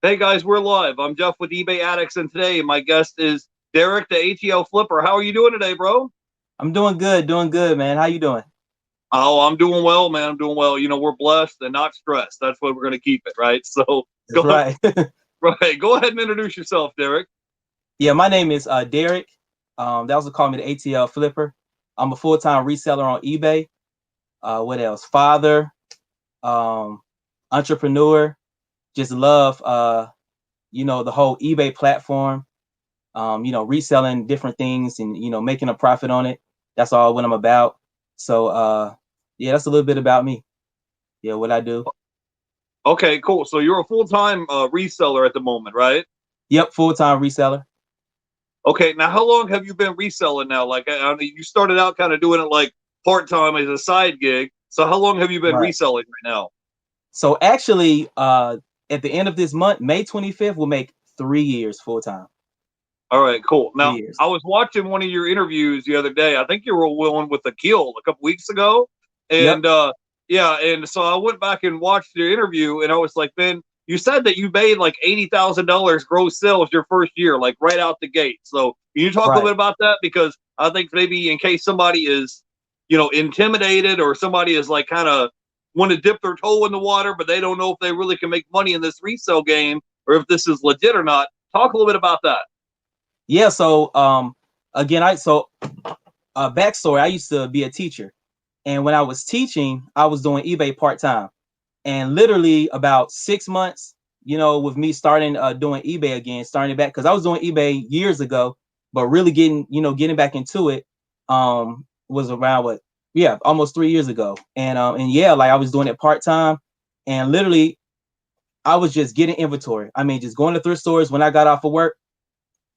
Hey guys, we're live. I'm Jeff with eBay Addicts, and today my guest is Derek, the ATL Flipper. How are you doing today, bro? I'm doing good, man. How you doing? Oh, I'm doing well, man. I'm doing well. We're blessed and not stressed. That's what we're going to keep it, right? So That's go right. right. Go ahead and introduce yourself, Derek. Yeah, my name is Derek. They also call me the ATL Flipper. I'm a full-time reseller on eBay. What else? Father, um, entrepreneur. Just love the whole eBay platform. Reselling different things and making a profit on it. That's all what I'm about. So yeah, that's a little bit about me. Yeah, what I do. Okay, cool. So you're a full-time reseller at the moment, right? Yep, full-time reseller. Okay. Now, how long have you been reselling now? Like, I mean, you started out kind of doing it like part-time as a side gig. So how long have you been Right. reselling right now? So actually, at the end of this month, May 25th, will make 3 years full time. All right, cool. Three Now, years. I was watching one of your interviews the other day. I think you were one with Akil a couple weeks ago, Yep. and yeah, and so I went back and watched your interview, and I was like, man, you said that you made like $80,000 gross sales your first year, like right out the gate. So can you talk a little Right. bit about that? Because I think maybe in case somebody is, intimidated or somebody is like kind of want to dip their toe in the water, but they don't know if they really can make money in this resale game or if this is legit or not. Talk a little bit about that. Yeah. So again, backstory. I used to be a teacher, and when I was teaching, I was doing eBay part time, and literally about 6 months, with me starting doing eBay again, starting back because I was doing eBay years ago, but really getting back into it was around what, yeah, almost 3 years ago. And yeah, like I was doing it part time, and literally I was just getting inventory. I mean, just going to thrift stores when I got off of work,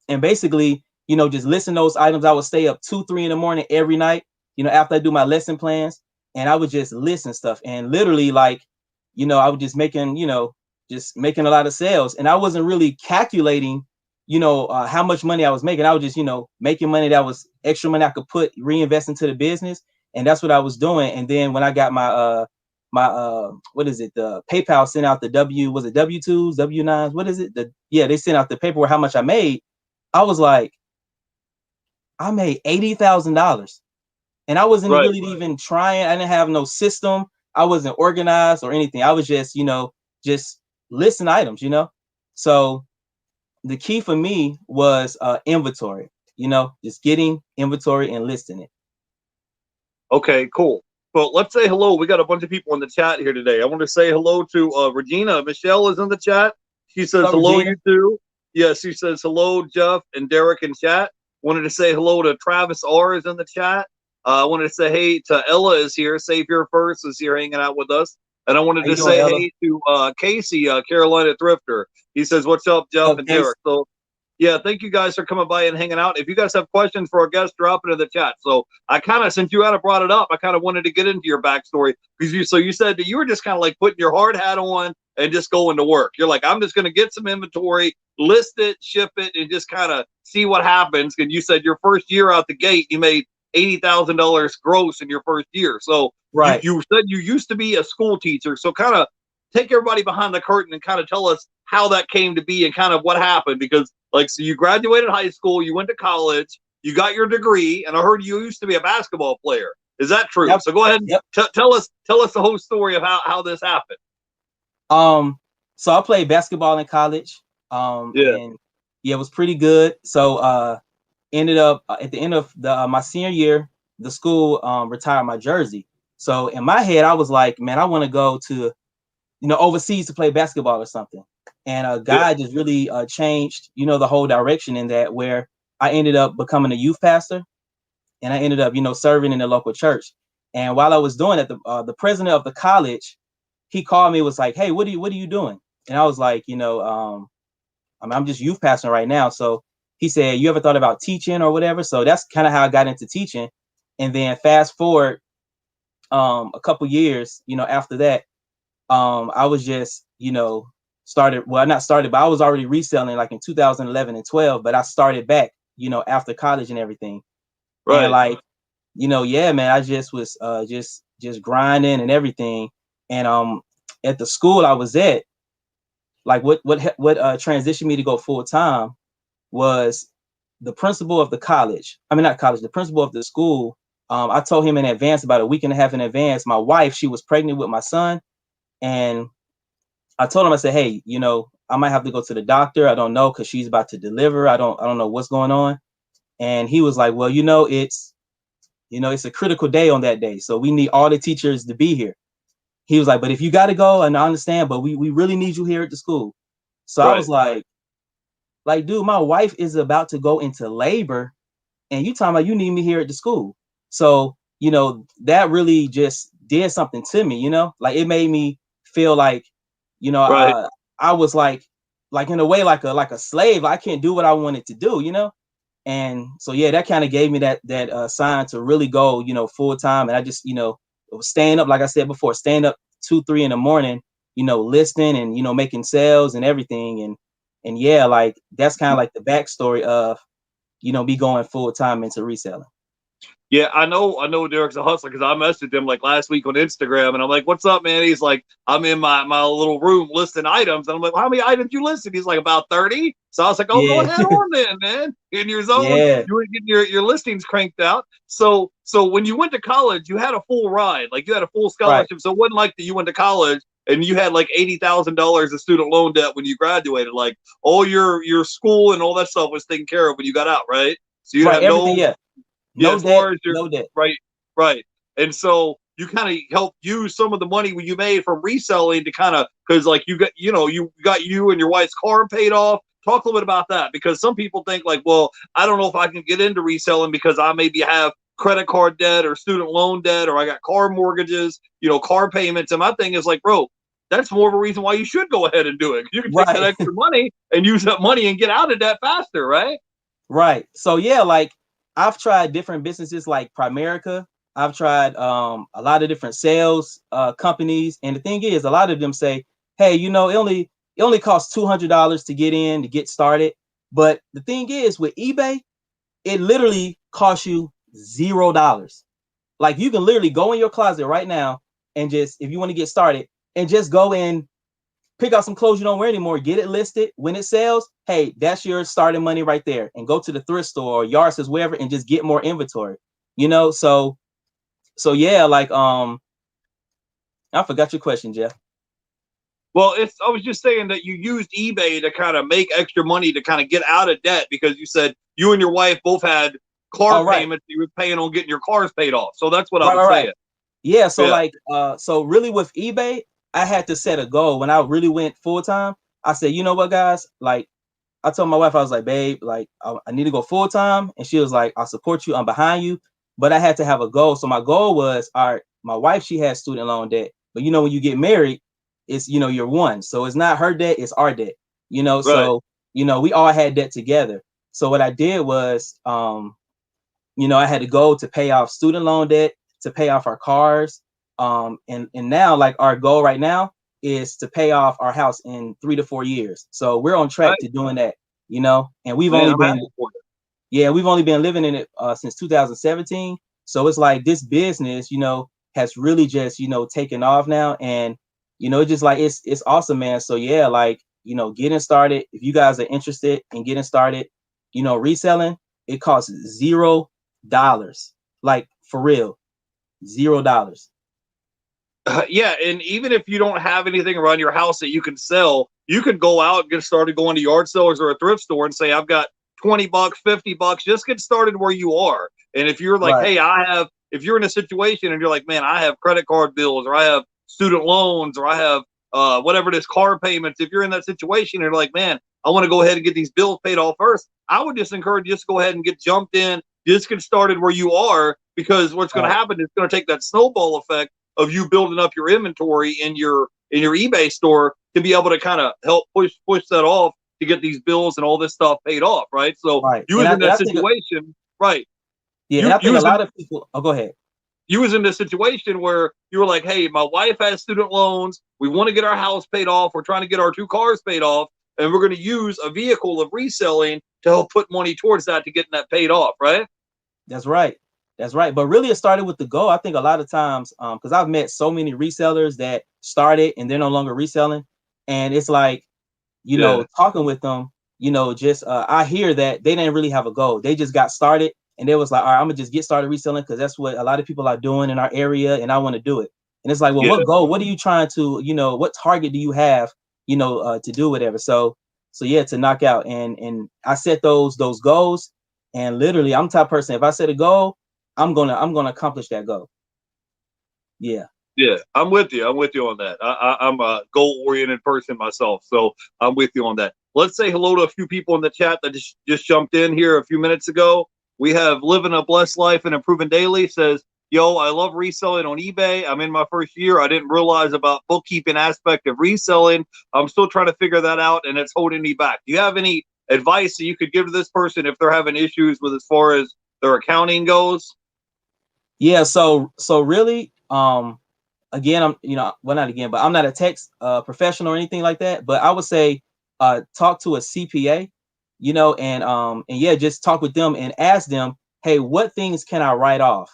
and basically, just listing those items. I would stay up 2, 3 in the morning every night, after I do my lesson plans, and I would just listen stuff. And literally, like, I was just making a lot of sales, and I wasn't really calculating, how much money I was making. I was just, making money that was extra money I could reinvest into the business, and that's what I was doing. And then when I got my what is it, the PayPal sent out the was it W2s, W9s, what is it, they sent out the paperwork how much I made. I was like, I made $80,000, and I wasn't Right. really even trying. I didn't have no system. I wasn't organized or anything. I was just, just listing items. So the key for me was inventory. Just getting inventory and listing it. Okay, cool. Well, let's say hello. We got a bunch of people in the chat here today. I want to say hello to Regina. Michelle is in the chat. She says What's up, hello, Regina? you two. Yeah, she says hello, Jeff and Derek in chat. Wanted to say hello to Travis R is in the chat. I wanted to say hey to Ella is here. Save Here First is here hanging out with us. And I wanted How you to doing, say Ella? hey to Casey, Carolina Thrifter. He says, what's up, Jeff What's up, and Case? Derek? So yeah, thank you guys for coming by and hanging out. If you guys have questions for our guests, drop it in the chat. So I kind of, since you had brought it up, I kind of wanted to get into your backstory because you said that you were just kind of like putting your hard hat on and just going to work. You're like, I'm just going to get some inventory, list it, ship it, and just kind of see what happens. And you said your first year out the gate, you made $80,000 gross in your first year. So you Right. you said you used to be a school teacher. So kind of take everybody behind the curtain and kind of tell us how that came to be and kind of what happened because like so you graduated high school, you went to college, you got your degree, and I heard you used to be a basketball player. Is that true? Yep. So go ahead and Yep. tell us the whole story of how this happened. Um, so I played basketball in college. Yeah, And yeah, it was pretty good. So ended up at the end of the my senior year, the school retired my jersey. So in my head, I was like, man, I want to go to overseas to play basketball or something. And a yeah, guy just really changed the whole direction in that, where I ended up becoming a youth pastor, and I ended up serving in the local church. And while I was doing it, the president of the college, he called me, was like, hey, what are you doing? And I was like, I'm just youth pastoring right now. So he said, you ever thought about teaching or whatever? So that's kind of how I got into teaching. And then fast forward a couple years, after that, I was just, started, well, not started, but I was already reselling like in 2011 and 12, but I started back, after college and everything. And right. like, yeah, man, I just was just grinding and everything. And at the school I was at, like what transitioned me to go full time was the principal of the college. I mean, not college, the principal of the school. I told him in advance, about a week and a half in advance, my wife, she was pregnant with my son. And I told him, I said, hey, I might have to go to the doctor. I don't know, because she's about to deliver. I don't know what's going on. And he was like, well, it's a critical day on that day. So we need all the teachers to be here. He was like, but if you got to go, and I understand, but we really need you here at the school. So I was like, dude, my wife is about to go into labor, and you talking about you need me here at the school. So, that really just did something to me, like it made me feel like, Right. I was like in a way, like a slave. I can't do what I wanted to do, And so, yeah, that kind of gave me that sign to really go, full time. And I just, was staying up, like I said before, staying up 2-3 in the morning, listening and, making sales and everything. And yeah, like that's kind of like the backstory of, me going full time into reselling. Yeah, I know Derek's a hustler, because I messaged him like last week on Instagram, and I'm like, "What's up, man?" He's like, "I'm in my little room listing items," and I'm like, well, "How many items you listed?" He's like, "About 30." So I was like, "Oh, go Yeah. ahead on then, man. In your zone, Yeah. you were getting your listings cranked out." So when you went to college, you had a full ride, like you had a full Right. scholarship. So it wasn't like that you went to college and you had like $80,000 of student loan debt when you graduated. Like all your school and all that stuff was taken care of when you got out, right? So you Right. have Everything. Yeah. yeah, No as debt. far as your No debt. right. And so you kind of help use some of the money you made from reselling to kind of, because like you got you and your wife's car paid off. Talk a little bit about that, because some people think like, well, I don't know if I can get into reselling because I maybe have credit card debt or student loan debt, or I got car mortgages, car payments. And my thing is like, bro, that's more of a reason why you should go ahead and do it. You can take that Right. extra money and use that money and get out of debt faster, right? Right. So yeah, like I've tried different businesses like Primerica. I've tried a lot of different sales companies, and the thing is, a lot of them say, "Hey, it only costs $200 to get in to get started." But the thing is, with eBay, it literally costs you $0. Like you can literally go in your closet right now and just, if you want to get started, and just go in, pick out some clothes you don't wear anymore, get it listed. When it sells, hey, that's your starting money right there. And go to the thrift store or yard sales, wherever, and just get more inventory. So yeah, like I forgot your question, Jeff. Well, I was just saying that you used eBay to kind of make extra money to kind of get out of debt, because you said you and your wife both had car Oh, right. payments. You were paying on getting your cars paid off. So that's what I Right, was right, saying. right. Yeah, so Yeah. like so really with eBay, I had to set a goal. When I really went full time, I said, you know what, guys, like I told my wife, I was like, babe, like I need to go full time. And she was like, I'll support you. I'm behind you. But I had to have a goal. So my goal was, all right, my wife, she has student loan debt. But when you get married, it's, you're one. So it's not her debt, it's our debt. Right. So, we all had debt together. So what I did was, I had to go to pay off student loan debt, to pay off our cars. And now, like, our goal right now is to pay off our house in 3 to 4 years. So we're on track Right. to doing that, and we've Man, only I'm been, happy for you. yeah, we've only been living in it since 2017. So it's like this business, has really just, taken off now. And, it's just like, it's awesome, man. So yeah, like, getting started, if you guys are interested in getting started, reselling, it costs $0. Like for real, $0. Yeah, and even if you don't have anything around your house that you can sell, you could go out and get started going to yard sellers or a thrift store and say, I've got $20, $50. Just get started where you are. And if you're like, Right. hey, if you're in a situation and you're like, man, I have credit card bills, or I have student loans, or I have whatever it is, car payments. If you're in that situation and you're like, man, I want to go ahead and get these bills paid off first, I would just encourage you just go ahead and get jumped in, just get started where you are, because what's going to Right. happen is it's going to take that snowball effect of you building up your inventory in your eBay store to be able to kind of help push that off to get these bills and all this stuff paid off, right? So Right. you And was I, in and that I think, situation, right? yeah, and You I you think a was in lot of people, oh, go ahead. you was in this situation where you were like, hey, my wife has student loans. We want to get our house paid off. We're trying to get our 2 cars paid off, and we're going to use a vehicle of reselling to help put money towards that, to getting that paid off, right? That's right. That's right. But really, it started with the goal. I think a lot of times, because I've met so many resellers that started and they're no longer reselling. And it's like, you know, talking with them, you know, just I hear that they didn't really have a goal. They just got started and they was like, all right, I'm gonna just get started reselling because that's what a lot of people are doing in our area, and I want to do it. And it's like, well, Yeah. what goal? What are you trying to, you know, what target do you have, you know, to do whatever? So yeah, to knock out. And I set those goals, and literally I'm the type of person, if I set a goal, I'm gonna accomplish that goal. Yeah. Yeah, I'm with you. I'm with you on that. I'm a goal-oriented person myself, so I'm with you on that. Let's say hello to a few people in the chat that just jumped in here a few minutes ago. We have Living a Blessed Life and Improving Daily says, yo, I love reselling on eBay. I'm in my first year. I didn't realize about bookkeeping aspect of reselling. I'm still trying to figure that out, and it's holding me back. Do you have any advice that you could give to this person if they're having issues with as far as their accounting goes? Yeah, so really, again, I'm, you know, well, not again, but I'm not a tax professional or anything like that. But I would say talk to a CPA, you know, and yeah, just talk with them and ask them, hey, what things can I write off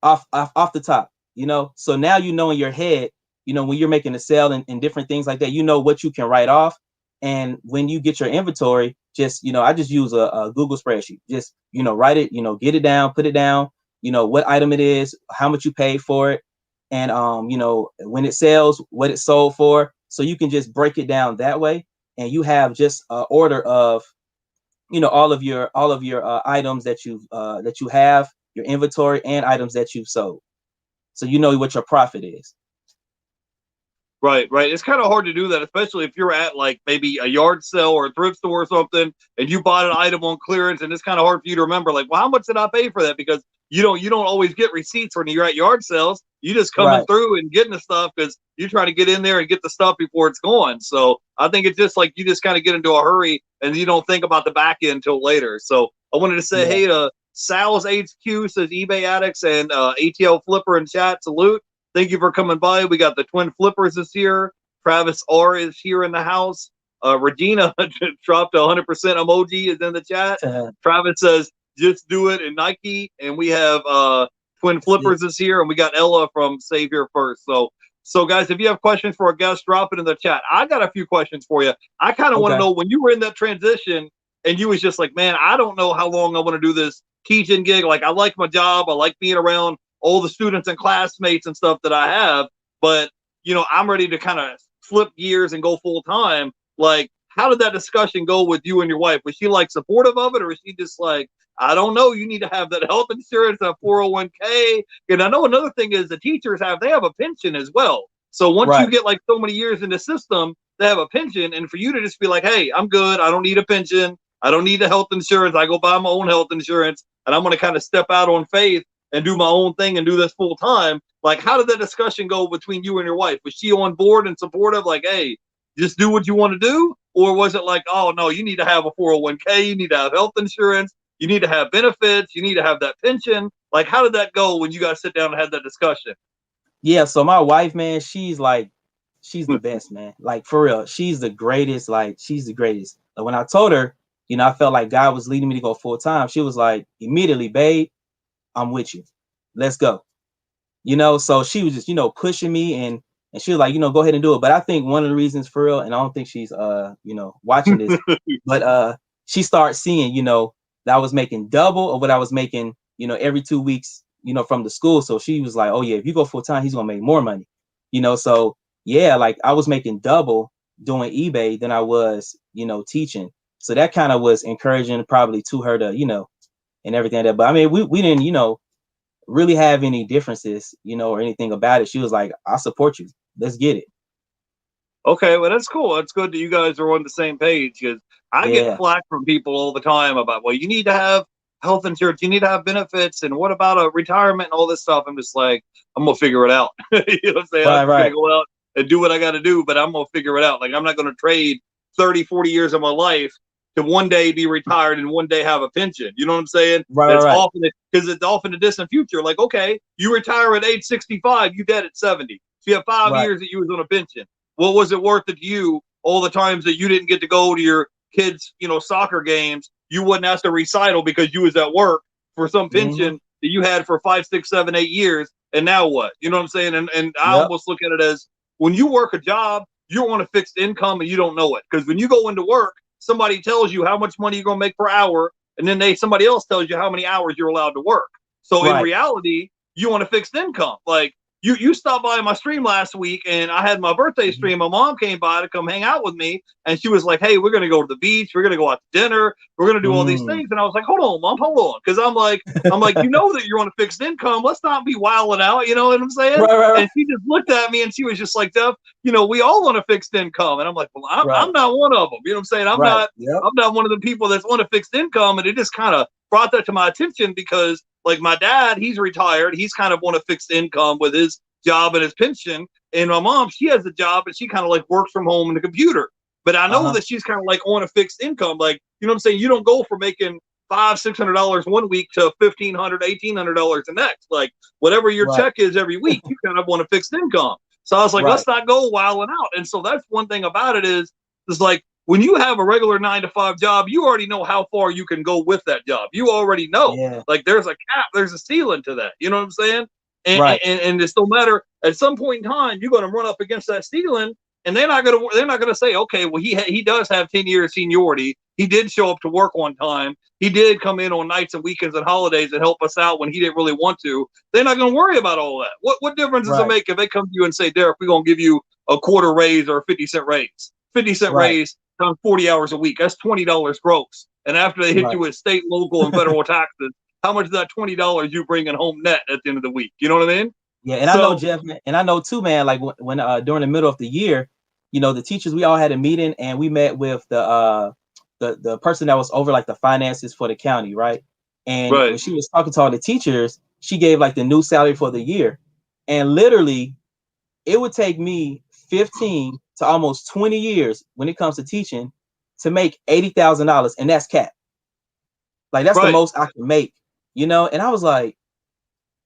the top, you know? So now, you know, in your head, you know, when you're making a sale and different things like that, you know what you can write off. And when you get your inventory, just, you know, I just use a Google spreadsheet. Just, you know, write it, you know, get it down, put it down, you know, what item it is, how much you paid for it, and you know, when it sells, what it sold for. So you can just break it down that way, and you have just an order of, you know, all of your items that you have, your inventory, and items that you've sold. So you know what your profit is. Right, right. It's kind of hard to do that, especially if you're at like maybe a yard sale or a thrift store or something, and you bought an item on clearance, and it's kind of hard for you to remember, like, well, how much did I pay for that? Because you don't always get receipts when you're at yard sales. You just coming Right. through and getting the stuff because you try to get in there and get the stuff before it's gone. So I think it's just like you just kind of get into a hurry and you don't think about the back end until later. So I wanted to say, Yeah. hey to Sal's HQ says eBay addicts and ATL Flipper in chat, salute. Thank you for coming by. We got the twin flippers is here. Travis R is here in the house. Regina dropped a 100% emoji is in the chat. Travis says, just do it in Nike. And we have twin flippers is here. And we got Ella from Save Here First. So guys, if you have questions for our guests, drop it in the chat. I got a few questions for you. I kind of want to know, when you were in that transition and you was just like, man, I don't know how long I want to do this teaching gig. Like, I like my job. I like being around all the students and classmates and stuff that I have, but you know, I'm ready to kind of flip gears and go full time. Like, how did that discussion go with you and your wife? Was she like supportive of it, or was she just like, I don't know, you need to have that health insurance, that 401k? And I know another thing is the teachers they have a pension as well. So once you get like so many years in the system, they have a pension. And for you to just be like, hey, I'm good. I don't need a pension. I don't need the health insurance. I go buy my own health insurance, and I'm going to kind of step out on faith and do my own thing and do this full time. Like, how did that discussion go between you and your wife? Was she on board and supportive? Like, hey, just do what you want to do? Or was it like, oh no, you need to have a 401k, you need to have health insurance, you need to have benefits, you need to have that pension? Like, how did that go when you guys sit down and had that discussion? Yeah, so my wife, man, she's the best, man. Like, for real, she's the greatest. Like, she's the greatest. Like, when I told her, you know, I felt like God was leading me to go full time, she was like, immediately, babe, I'm with you. Let's go. You know, so she was just, you know, pushing me, and she was like, you know, go ahead and do it. But I think one of the reasons, for real, and I don't think she's you know, watching this, but she started seeing, you know, that I was making double of what I was making, you know, every 2 weeks, you know, from the school. So she was like, oh yeah, if you go full time, he's gonna make more money. You know, so yeah, like I was making double doing eBay than I was, you know, teaching. So that kind of was encouraging probably to her to, you know, and everything like that. But I mean, we didn't, you know, really have any differences, you know, or anything about it. She was like, I support you. Let's get it. Okay, well, that's cool. That's good that you guys are on the same page, because I get Yeah. flack from people all the time about, well, you need to have health insurance, you need to have benefits, and what about a retirement and all this stuff? I'm just like, I'm gonna figure it out. You know what I'm saying? I'm just gonna go out and do what I got to do, but I'm gonna figure it out. Like, I'm not gonna trade 30, 40 years of my life to one day be retired and one day have a pension. You know what I'm saying? That's often, because it's often a distant future. Like, okay, you retire at age 65, you dead at 70. So you have 5 years that you was on a pension. What was it worth it to you all the times that you didn't get to go to your kids', you know, soccer games? You wouldn't have to recital because you was at work for some pension that you had for 5, 6, 7, 8 years. And now what? You know what I'm saying? And I almost look at it as, when you work a job, you're on a fixed income and you don't know it. Because when you go into work, somebody tells you how much money you're going to make per hour, and then somebody else tells you how many hours you're allowed to work. So in reality, you want a fixed income. Like you stopped by my stream last week, and I had my birthday stream. My mom came by to come hang out with me, and she was like, "Hey, we're gonna go to the beach. We're gonna go out to dinner. We're gonna do all these things." And I was like, "Hold on, Mom, hold on," because I'm like, you know that you're on a fixed income. Let's not be wilding out. You know what I'm saying? And she just looked at me and she was just like, "Jeff, you know, we all on a fixed income." And I'm like, "Well, I'm not one of them." You know what I'm saying? I'm not one of the people that's on a fixed income. And it just kind of brought that to my attention because, like, my dad, he's retired. He's kind of on a fixed income with his job and his pension. And my mom, she has a job, and she kind of like works from home in the computer. But I know that she's kind of like on a fixed income. Like, you know what I'm saying? You don't go from making $500-$600 one week to $1,500-$1,800 the next. Like, whatever your check is every week, you kind of want a fixed income. So I was like, let's not go wilding out. And so that's one thing about it is like, when you have a regular 9-to-5 job, you already know how far you can go with that job. You already know, like, there's a cap, there's a ceiling to that. You know what I'm saying? And it's no matter, at some point in time, you're going to run up against that ceiling, and they're not going to say, okay, well, he does have 10 years seniority. He did show up to work on time. He did come in on nights and weekends and holidays and help us out when he didn't really want to. They're not going to worry about all that. What difference does it make if they come to you and say, Derek, we're going to give you a quarter raise or a 50-cent raise? 50-cent raise times 40 hours a week. That's $20 gross. And after they hit you with state, local, and federal taxes, how much of that $20 you bringing home net at the end of the week? You know what I mean? Yeah, and I know, Jeff, and I know too, man. Like when during the middle of the year, you know, the teachers, we all had a meeting, and we met with the person that was over like the finances for the county, right? And when she was talking to all the teachers, she gave like the new salary for the year, and literally, it would take me 15 to almost 20 years when it comes to teaching to make $80,000, and that's cap. Like that's the most I can make, you know. And I was like,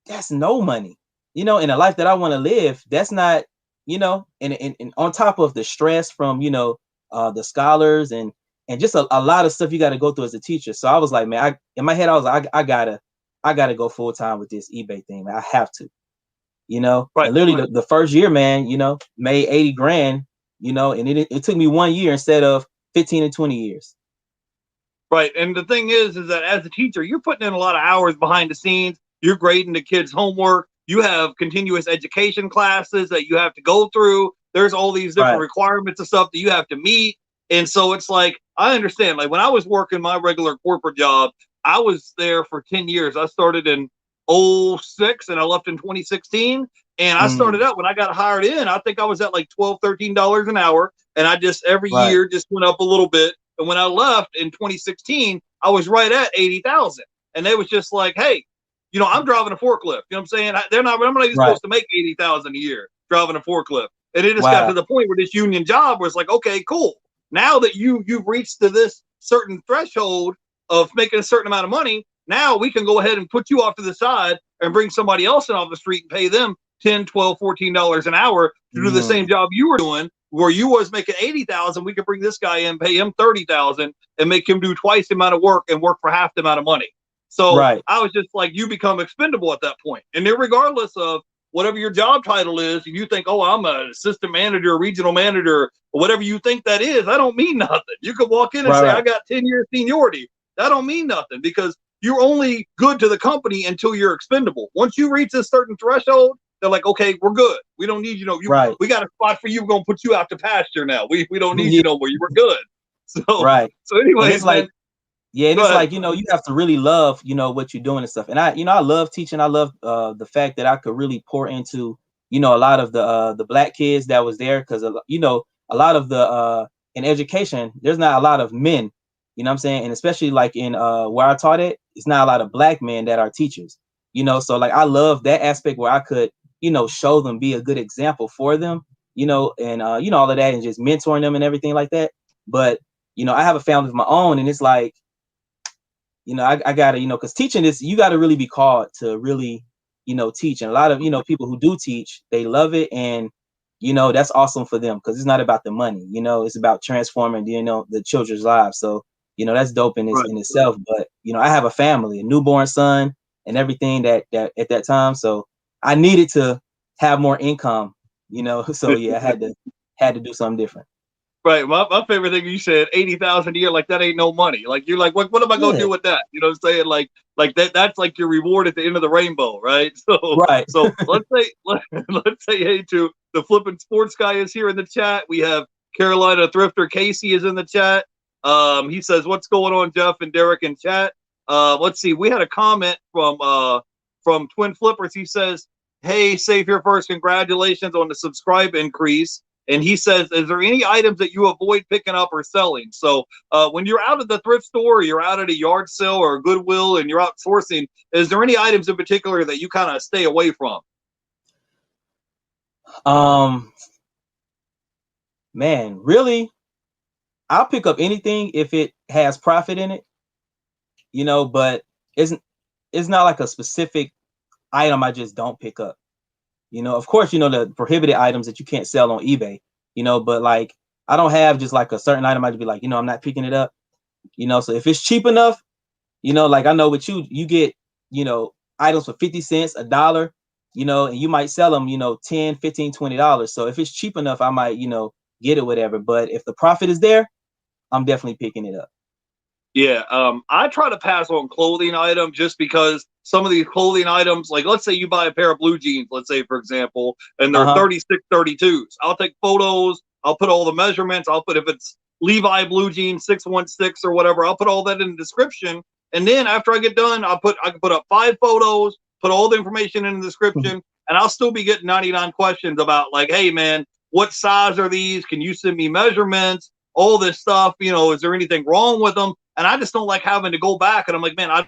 that's no money, you know, in a life that I want to live. That's not, you know, and on top of the stress from, you know, the scholars and just a lot of stuff you got to go through as a teacher. So I was like, man, in my head, I was like, I gotta go full time with this eBay thing, man. I have to, you know. And literally the first year, man, you know, made 80 grand, you know, and it took me 1 year instead of 15 and 20 years. Right. And the thing is that as a teacher, you're putting in a lot of hours behind the scenes. You're grading the kids' homework. You have continuous education classes that you have to go through. There's all these different requirements and stuff that you have to meet. And so it's like, I understand, like when I was working my regular corporate job, I was there for 10 years. I started in 2006 and I left in 2016. And I started out when I got hired in, I think I was at like $12, $13 an hour. And I just every year just went up a little bit. And when I left in 2016, I was right at 80,000. And they was just like, hey, you know, I'm driving a forklift. You know what I'm saying? I'm not even supposed to make 80,000 a year driving a forklift. And it just got to the point where this union job was like, okay, cool. Now that you've reached to this certain threshold of making a certain amount of money, now we can go ahead and put you off to the side and bring somebody else in off the street and pay them $10, $12, $14 an hour to do the same job you were doing. Where you was making 80,000, we could bring this guy in, pay him 30,000, and make him do twice the amount of work and work for half the amount of money. So I was just like, you become expendable at that point. And then regardless of whatever your job title is, if you think, oh, I'm an assistant manager, a regional manager, or whatever you think that is, that don't mean nothing. You could walk in and say, I got 10 years seniority. That don't mean nothing because you're only good to the company until you're expendable. Once you reach a certain threshold, they're like, okay, we're good. We don't need you. We got a spot for you. We're gonna put you out to pasture now. We don't need you no more. You were good. So So anyway, it's like, and it's like, you know, you have to really love, you know, what you're doing and stuff. And I love teaching. I love the fact that I could really pour into, you know, a lot of the black kids that was there because you know, a lot of the in education, there's not a lot of men. You know what I'm saying? And especially like in where I taught it, it's not a lot of black men that are teachers. You know, so like I love that aspect where I could, you know, show them, be a good example for them, you know, and, you know, all of that and just mentoring them and everything like that. But, you know, I have a family of my own and it's like, you know, I gotta, you know, cause teaching is, you gotta really be called to really, you know, teach. And a lot of, you know, people who do teach, they love it. And, you know, that's awesome for them cause it's not about the money, you know, it's about transforming, you know, the children's lives. So, you know, that's dope in itself. But, you know, I have a family, a newborn son and everything that at that time. So I needed to have more income, you know. So yeah, I had to had to do something different. Right. My favorite thing you said, 80,000 a year, like that ain't no money. Like you're like, what am I gonna do with that? You know what I'm saying? Like that's like your reward at the end of the rainbow, right? So Right. so let's say hey to the flipping sports guy is here in the chat. We have Carolina Thrifter Casey is in the chat. He says, what's going on, Jeff and Derek in chat? Let's see. We had a comment from Twin Flippers. He says, hey, Save Here First, congratulations on the subscribe increase. And he says, is there any items that you avoid picking up or selling? So when you're out at the thrift store, or you're out at a yard sale or a Goodwill and you're out sourcing, is there any items in particular that you kind of stay away from? Man, really, I'll pick up anything if it has profit in it, you know, but it's not like a specific item I just don't pick up. You know, of course, you know, the prohibited items that you can't sell on eBay, you know, but like I don't have just like a certain item I'd be like, you know, I'm not picking it up, you know. So if it's cheap enough, you know, like I know with you get, you know, items for 50 cents, $1, you know, and you might sell them, you know, 10, 15, $20. So if it's cheap enough, I might, you know, get it, whatever. But if the profit is there, I'm definitely picking it up. Yeah, I try to pass on clothing items just because some of these clothing items, like let's say you buy a pair of blue jeans, let's say for example, and they're 36, 32s. I'll take photos. I'll put all the measurements. I'll put if it's Levi blue jeans 616 or whatever. I'll put all that in the description, and then after I get done, I can put up 5 photos, put all the information in the description, and I'll still be getting 99 questions about like, hey man, what size are these? Can you send me measurements? All this stuff, you know, is there anything wrong with them? And I just don't like having to go back. And I'm like, man, I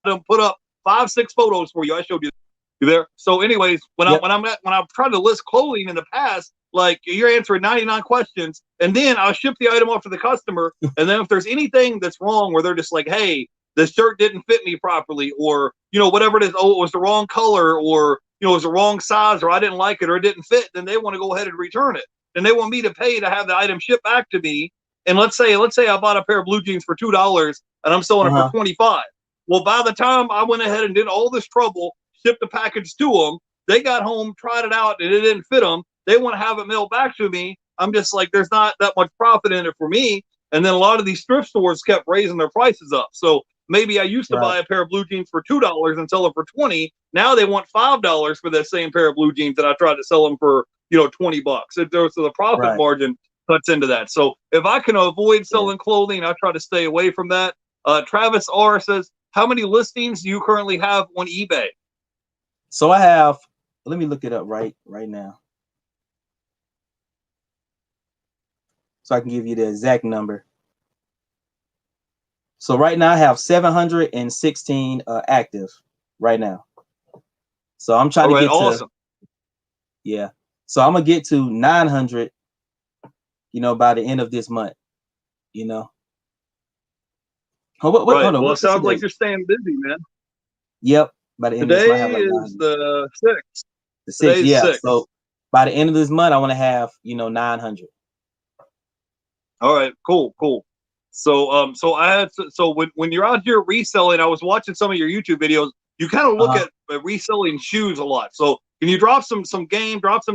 don't put up 5, 6 photos for you. I showed you there. So, anyways, when I'm trying to list clothing in the past, like you're answering 99 questions, and then I'll ship the item off to the customer. And then if there's anything that's wrong, where they're just like, hey, this shirt didn't fit me properly, or you know, whatever it is, oh, it was the wrong color, or you know, it was the wrong size, or I didn't like it, or it didn't fit, then they want to go ahead and return it. And they want me to pay to have the item shipped back to me. And let's say I bought a pair of blue jeans for $2 and I'm selling it for 25. Well, by the time I went ahead and did all this trouble, shipped the package to them, they got home, tried it out, and it didn't fit them. They want to have it mailed back to me. I'm just like, there's not that much profit in it for me. And then a lot of these thrift stores kept raising their prices up. So maybe I used to buy a pair of blue jeans for $2 and sell them for 20. Now they want $5 for that same pair of blue jeans that I tried to sell them for, you know, 20 bucks. So the profit margin cuts into that. So if I can avoid selling clothing, I try to stay away from that. Travis R says, how many listings do you currently have on eBay? So I have, let me look it up right now, so I can give you the exact number. So right now I have 716 active right now. So I'm trying to get to, so I'm gonna get to 900, you know, by the end of this month, you know. Hold on, well, it sounds like you're staying busy, man. Yep. By the end today of this month, I have like is the 6th. The 6th, yeah. 6th. So by the end of this month, I want to have, you know, 900. All right, cool. So when you're out here reselling, I was watching some of your YouTube videos. You kind of look at reselling shoes a lot. So can you drop some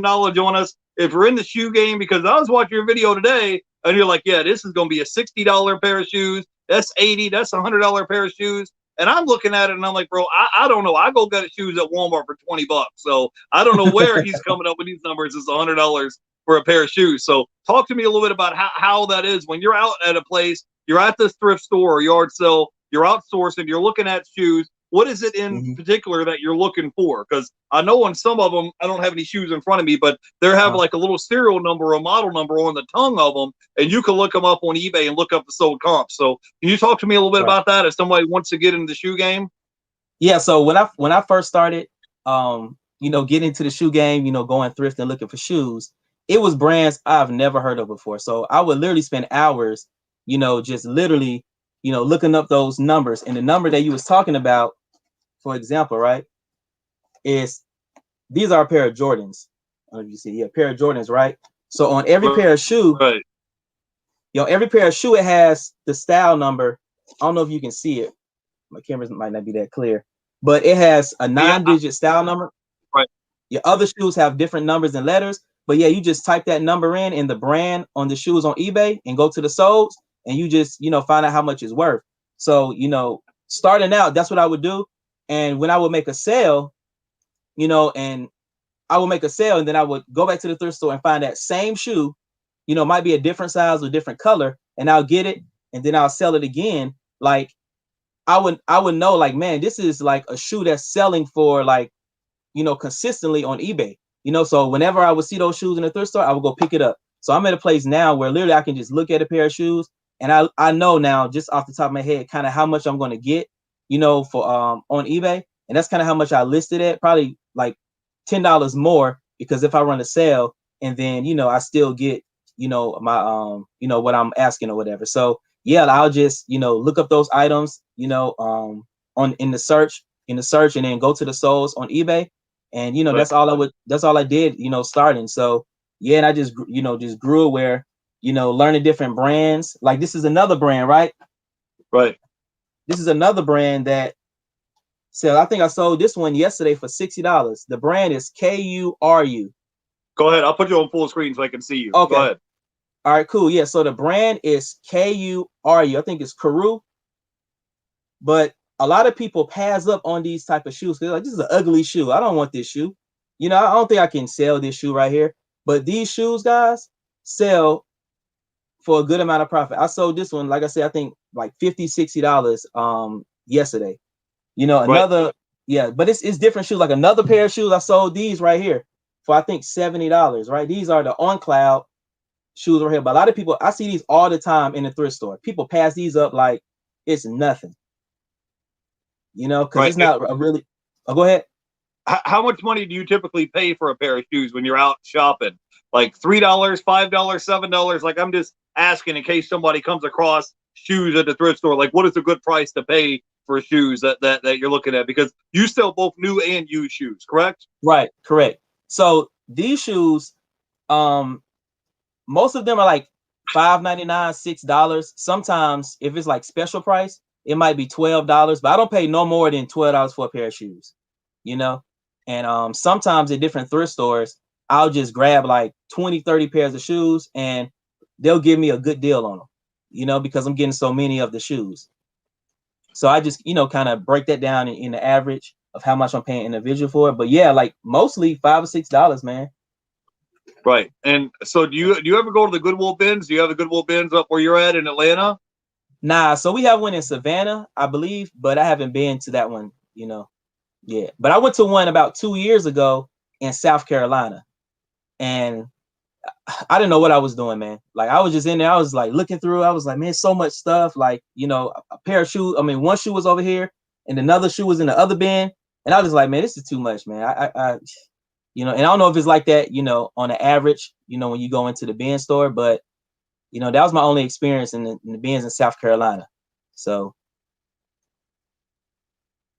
knowledge on us if we're in the shoe game? Because I was watching your video today, and you're like, yeah, this is going to be a $60 pair of shoes. That's $80. That's $100 pair of shoes. And I'm looking at it, and I'm like, bro, I don't know. I go get shoes at Walmart for $20. So I don't know where he's coming up with these numbers. It's $100 for a pair of shoes. So talk to me a little bit about how that is when you're out at a place, you're at this thrift store or yard sale, you're outsourcing, you're looking at shoes. What is it in particular that you're looking for? Because I know on some of them, I don't have any shoes in front of me, but they have like a little serial number or a model number on the tongue of them, and you can look them up on eBay and look up the sold comps. So can you talk to me a little bit about that as somebody wants to get into the shoe game? Yeah. So when I first started, you know, getting into the shoe game, you know, going thrift and looking for shoes, it was brands I've never heard of before. So I would literally spend hours, you know, just literally, you know, looking up those numbers. And the number that you was talking about, for example, right, is these are a pair of Jordans. I don't know if you see, a pair of Jordans, right? So on every pair of shoe, you know, every pair of shoe, it has the style number. I don't know if you can see it. My cameras might not be that clear, but it has a 9-digit style number. Right. Your other shoes have different numbers and letters, but yeah, you just type that number in and the brand on the shoes on eBay and go to the soles, and you just, you know, find out how much it's worth. So, you know, starting out, that's what I would do. And when I would make a sale, you know, and I would make a sale, and then I would go back to the thrift store and find that same shoe, you know, might be a different size or different color, and I'll get it, and then I'll sell it again. Like I would know, like, man, this is like a shoe that's selling for, like, you know, consistently on eBay. You know, so whenever I would see those shoes in the thrift store, I would go pick it up. So I'm at a place now where literally I can just look at a pair of shoes, and I know now just off the top of my head kind of how much I'm going to get, you know, for on eBay, and that's kind of how much I listed it, probably like $10 more, because if I run a sale, and then, you know, I still get, you know, my you know, what I'm asking or whatever. So yeah, I'll just, you know, look up those items, you know, on in the search, and then go to the soles on eBay. And, you know, Right. that's all I did, you know, starting. So yeah, and I just, you know, just grew where, you know, learning different brands. Like this is another brand, right? Right. This is another brand that, so I think I sold this one yesterday for $60. The brand is KURU. Go ahead. I'll put you on full screen so I can see you. Okay. Go ahead. All right, cool. Yeah, so the brand is KURU. I think it's Kuru. But a lot of people pass up on these type of shoes. They're like, this is an ugly shoe. I don't want this shoe. You know, I don't think I can sell this shoe right here. But these shoes, guys, sell for a good amount of profit. I sold this one, like I said, I think like $50-$60 yesterday. You know, another, right. Yeah, but it's different shoes. Like another pair of shoes, I sold these right here for I think $70, right? These are the On Cloud shoes right here. But a lot of people, I see these all the time in the thrift store. People pass these up like it's nothing. You know, because it's not a really. Oh, go ahead. How much money do you typically pay for a pair of shoes when you're out shopping? Like $3, $5, $7? Like, I'm just asking in case somebody comes across shoes at the thrift store. Like, what is a good price to pay for shoes that you're looking at? Because you sell both new and used shoes, correct? Right, correct. So these shoes, most of them are like $5.99, $6. Sometimes if it's like special price, it might be $12, but I don't pay no more than $12 for a pair of shoes, you know? And sometimes at different thrift stores, I'll just grab like 20, 30 pairs of shoes, and they'll give me a good deal on them, you know, because I'm getting so many of the shoes. So I just, you know, kind of break that down in the average of how much I'm paying individual for it. But yeah, like mostly $5 or $6, man. Right. And so do you ever go to the Goodwill bins? Do you have the Goodwill bins up where you're at in Atlanta? Nah, so we have one in Savannah, I believe, but I haven't been to that one, you know. Yeah, but I went to one about 2 years ago in South Carolina, and I didn't know what I was doing, man. Like I was just in there, I was like looking through, I was like, man, so much stuff. Like, you know, a pair of shoes. I mean, one shoe was over here, and another shoe was in the other bin, and I was like, man, this is too much, man. I you know, and I don't know if it's like that, you know, on the average, you know, when you go into the bin store, but you know, that was my only experience in the bins in South Carolina. So.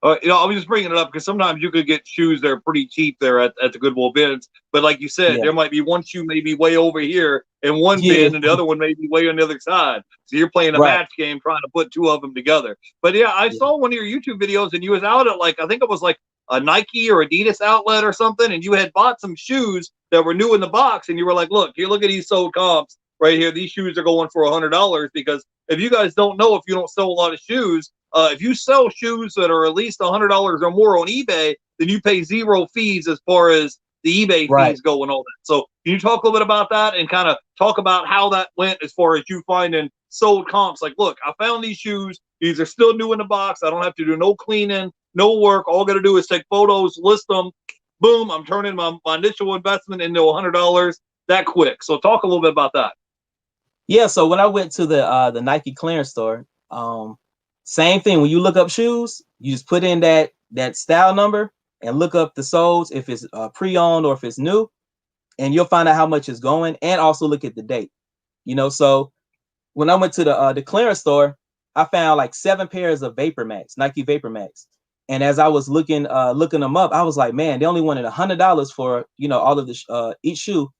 You know, I was just bringing it up because sometimes you could get shoes that are pretty cheap there at the Goodwill bins. But like you said, there might be one shoe maybe way over here in one bin, and the other one may be way on the other side. So you're playing a match game trying to put two of them together. But yeah, I saw one of your YouTube videos, and you was out at like, I think it was like a Nike or Adidas outlet or something, and you had bought some shoes that were new in the box, and you were like, look at these sold comps right here. These shoes are going for $100, because if you guys don't know, if you don't sell a lot of shoes, if you sell shoes that are at least $100 or more on eBay, then you pay zero fees as far as the eBay fees go and all that. So can you talk a little bit about that and kind of talk about how that went as far as you finding sold comps? Like, look, I found these shoes. These are still new in the box. I don't have to do no cleaning, no work. All I got to do is take photos, list them. Boom, I'm turning my initial investment into $100 that quick. So talk a little bit about that. Yeah, so when I went to the Nike clearance store, same thing. When you look up shoes, you just put in that style number and look up the soles, if it's pre-owned or if it's new, and you'll find out how much it's going, and also look at the date. You know, so when I went to the clearance store, I found like 7 pairs of Vapor Max, Nike Vapor Max. And as I was looking them up, I was like, man, they only wanted $100 for, you know, all of the each shoe,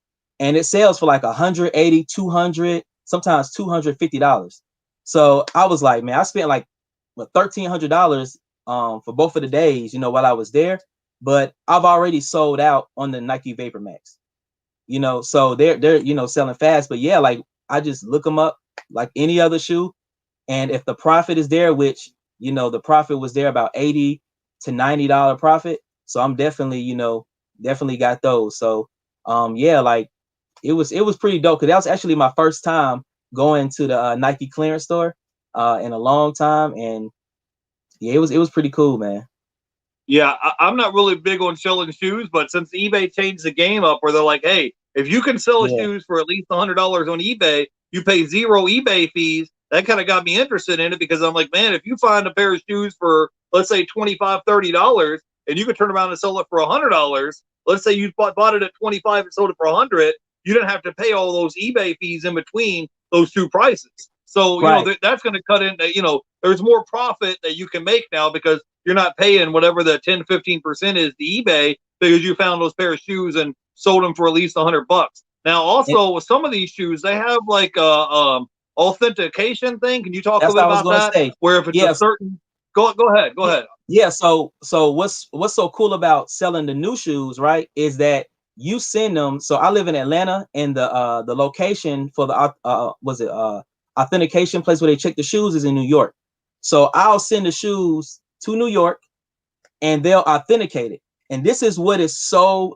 and it sells for like 180, 200. sometimes $250. So I was like, man, I spent like what, $1,300 for both of the days, you know, while I was there. But I've already sold out on the Nike Vapor Max, you know, so they're you know selling fast. But yeah, like I just look them up like any other shoe, and if the profit is there, which you know the profit was there about $80 to $90 profit, so I'm definitely definitely got those. So yeah, like it was pretty dope because that was actually my first time going to the Nike clearance store in a long time, and yeah, it was pretty cool, man. Yeah, I'm not really big on selling shoes, but since eBay changed the game up where they're like, hey, if you can sell Yeah, shoes for at least $100 on eBay, you pay zero eBay fees. That kind of got me interested in it because I'm like, man, if you find a pair of shoes for, let's say, $25, $30, and you could turn around and sell it for $100, let's say you bought it at 25 and sold it for 100, you didn't have to pay all those eBay fees in between those two prices. So, right. that's going to cut in, there's more profit that you can make now because you're not paying whatever the 10-15% is to eBay because you found those pair of shoes and sold them for at least $100. Now, And also with some of these shoes, they have like authentication thing. Can you talk a that's bit what I was about gonna that? say. Where if it's a Yes, certain, go ahead, go yeah, ahead. yeah. So what's so cool about selling the new shoes, right? Is that you send them. So I live in Atlanta, and the location for the was it authentication place where they check the shoes is in New York. So I'll send the shoes to New York, and they'll authenticate it. And this is what is so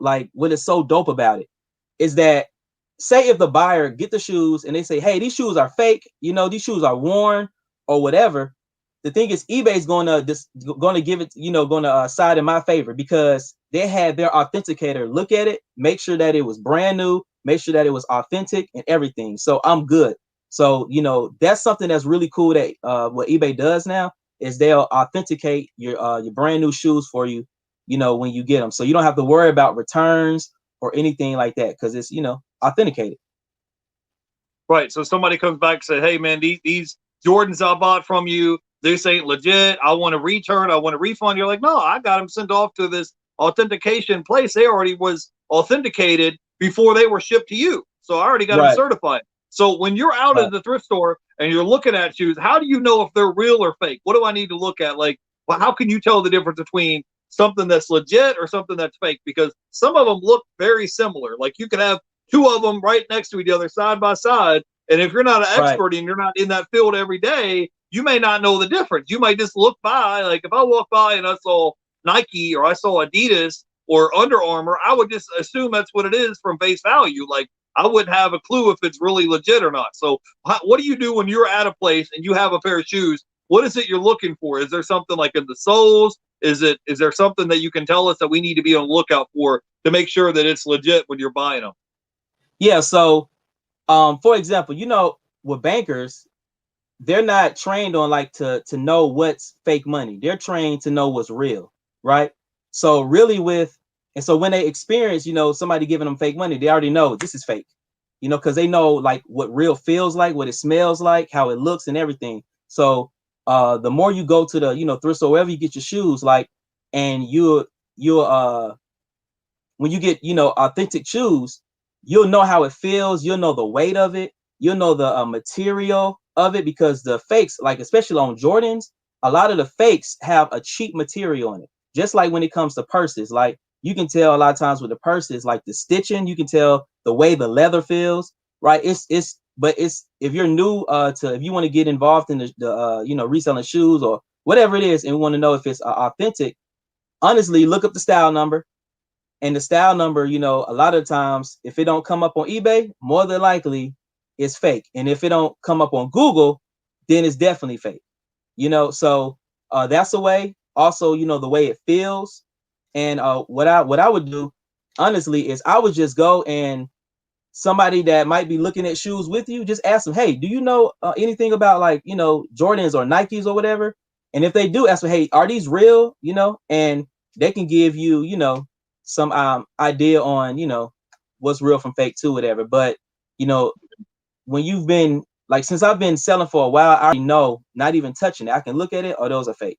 dope about it is that say if the buyer get the shoes and they say, hey, these shoes are fake, these shoes are worn or whatever. The thing is, eBay's going to give it, going to side in my favor because they had their authenticator look at it, make sure that it was brand new, make sure that it was authentic and everything. So I'm good. So that's something that's really cool that what eBay does now is they'll authenticate your brand new shoes for you, when you get them. So you don't have to worry about returns or anything like that because it's authenticated. Right. So somebody comes back and said, hey, man, these Jordans I bought from you, this ain't legit. I want to return. I want a refund. You're like, no, I got them sent off to this authentication place. They already was authenticated before they were shipped to you. So I already got them Right, certified. So when you're out right, at the thrift store and you're looking at shoes, how do you know if they're real or fake? What do I need to look at? Like, well, how can you tell the difference between something that's legit or something that's fake? Because some of them look very similar. Like you could have two of them right next to each other side by side. And if you're not an right, expert and you're not in that field every day, you may not know the difference. You might just look by, like if I walk by and I saw Nike or I saw Adidas or Under Armour, I would just assume that's what it is from face value. Like I wouldn't have a clue if it's really legit or not. So what do you do when you're at a place and you have a pair of shoes? What is it you're looking for? Is there something like in the soles? Is there something that you can tell us that we need to be on the lookout for to make sure that it's legit when you're buying them? yeah. So for example, with bankers, they're not trained on like to know what's fake money. They're trained to know what's real, right? So really and so when they experience, somebody giving them fake money, they already know this is fake, because they know like what real feels like, what it smells like, how it looks and everything. So the more you go to the, thrift store, wherever you get your shoes, like, and you when you get, authentic shoes, you'll know how it feels. You'll know the weight of it. You'll know the material of it because the fakes, like especially on Jordans, a lot of the fakes have a cheap material in it. Just like when it comes to purses, like you can tell a lot of times with the purses, like the stitching, you can tell the way the leather feels, right? But it's if you're new if you want to get involved in the reselling shoes or whatever it is, and want to know if it's authentic, honestly, look up the style number and the style number, a lot of times, if it don't come up on eBay, more than likely it's fake. And if it don't come up on Google, then it's definitely fake. So that's the way. Also, the way it feels. And what I would do, honestly, is I would just go and somebody that might be looking at shoes with you, just ask them, hey, do you know anything about like, Jordans or Nikes or whatever? And if they do, ask them, hey, are these real? And they can give you, some idea on, what's real from fake too, whatever. But, you know, when you've been like, since I've been selling for a while, I already know, not even touching it, I can look at it, or those are fake,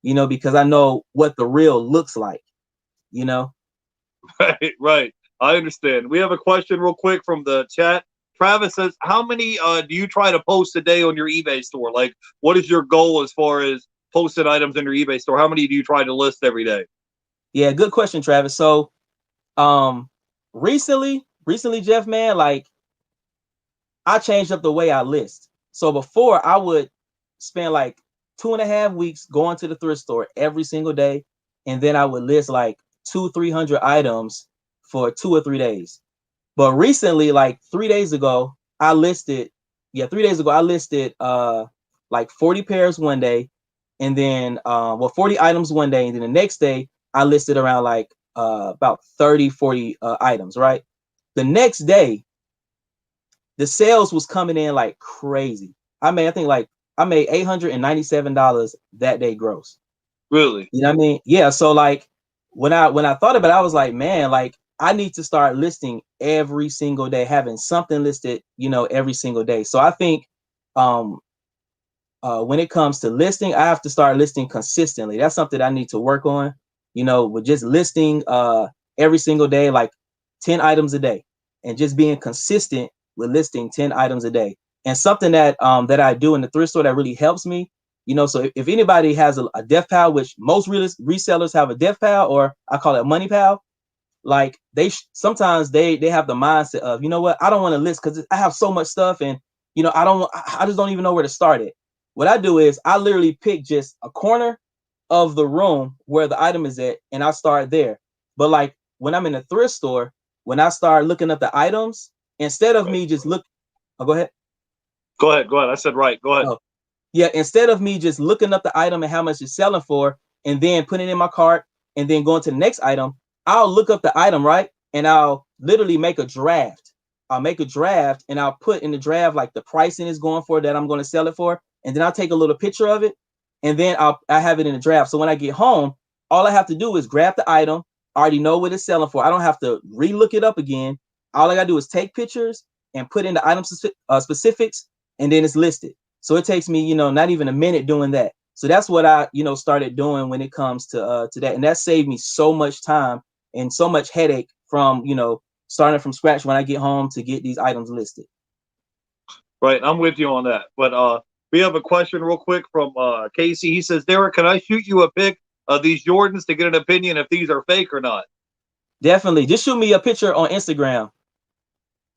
because I know what the real looks like, you know? Right, right. I understand. We have a question real quick from the chat Travis says, how many do you try to post a day on your eBay store? Like, what is your goal as far as posted items in your eBay store? How many do you try to list every day? Yeah, good question, Travis. So, recently, Jeff, man, like I changed up the way I list. So before I would spend like 2.5 weeks going to the thrift store every single day, and then I would list like 200-300 items for 2 or 3 days. But recently, like 3 days ago, I listed, yeah, 3 days ago, I listed like 40 pairs one day, and then 40 items one day, and then the next day I listed around like about 30-40 items, right? The next day, the sales was coming in like crazy. I think like I made $897 that day gross. Really? You know what I mean? Yeah. So like when I thought about it, I was like, man, like I need to start listing every single day, having something listed, every single day. So I think when it comes to listing, I have to start listing consistently. That's something I need to work on, with just listing every single day, like 10 items a day, and just being consistent with listing 10 items a day. And something that that I do in the thrift store that really helps me, so if anybody has a death pal, which most resellers have a death pal, or I call it a money pal, like sometimes they have the mindset of, you know what, I don't want to list because I have so much stuff, and I just don't even know where to start it. What I do is I literally pick just a corner of the room where the item is at, and I start there. But like when I'm in a thrift store, when I start looking up the items, instead of me just go ahead. Go ahead. I said right. Go ahead. Oh, yeah, instead of me just looking up the item and how much it's selling for, and then putting it in my cart, and then going to the next item, I'll look up the item, right? And I'll literally make a draft. I'll make a draft, and I'll put in the draft like the pricing is going for that I'm going to sell it for, and then I'll take a little picture of it, and then I have it in the draft. So when I get home, all I have to do is grab the item. I already know what it's selling for. I don't have to re-look it up again. All I gotta do is take pictures and put in the item specifics, and then it's listed. So it takes me, not even a minute doing that. So that's what I, started doing when it comes to that, and that saved me so much time and so much headache from, starting from scratch when I get home to get these items listed. Right, I'm with you on that. But we have a question real quick from Casey. He says, Derek, can I shoot you a pic of these Jordans to get an opinion if these are fake or not? Definitely. Just shoot me a picture on Instagram.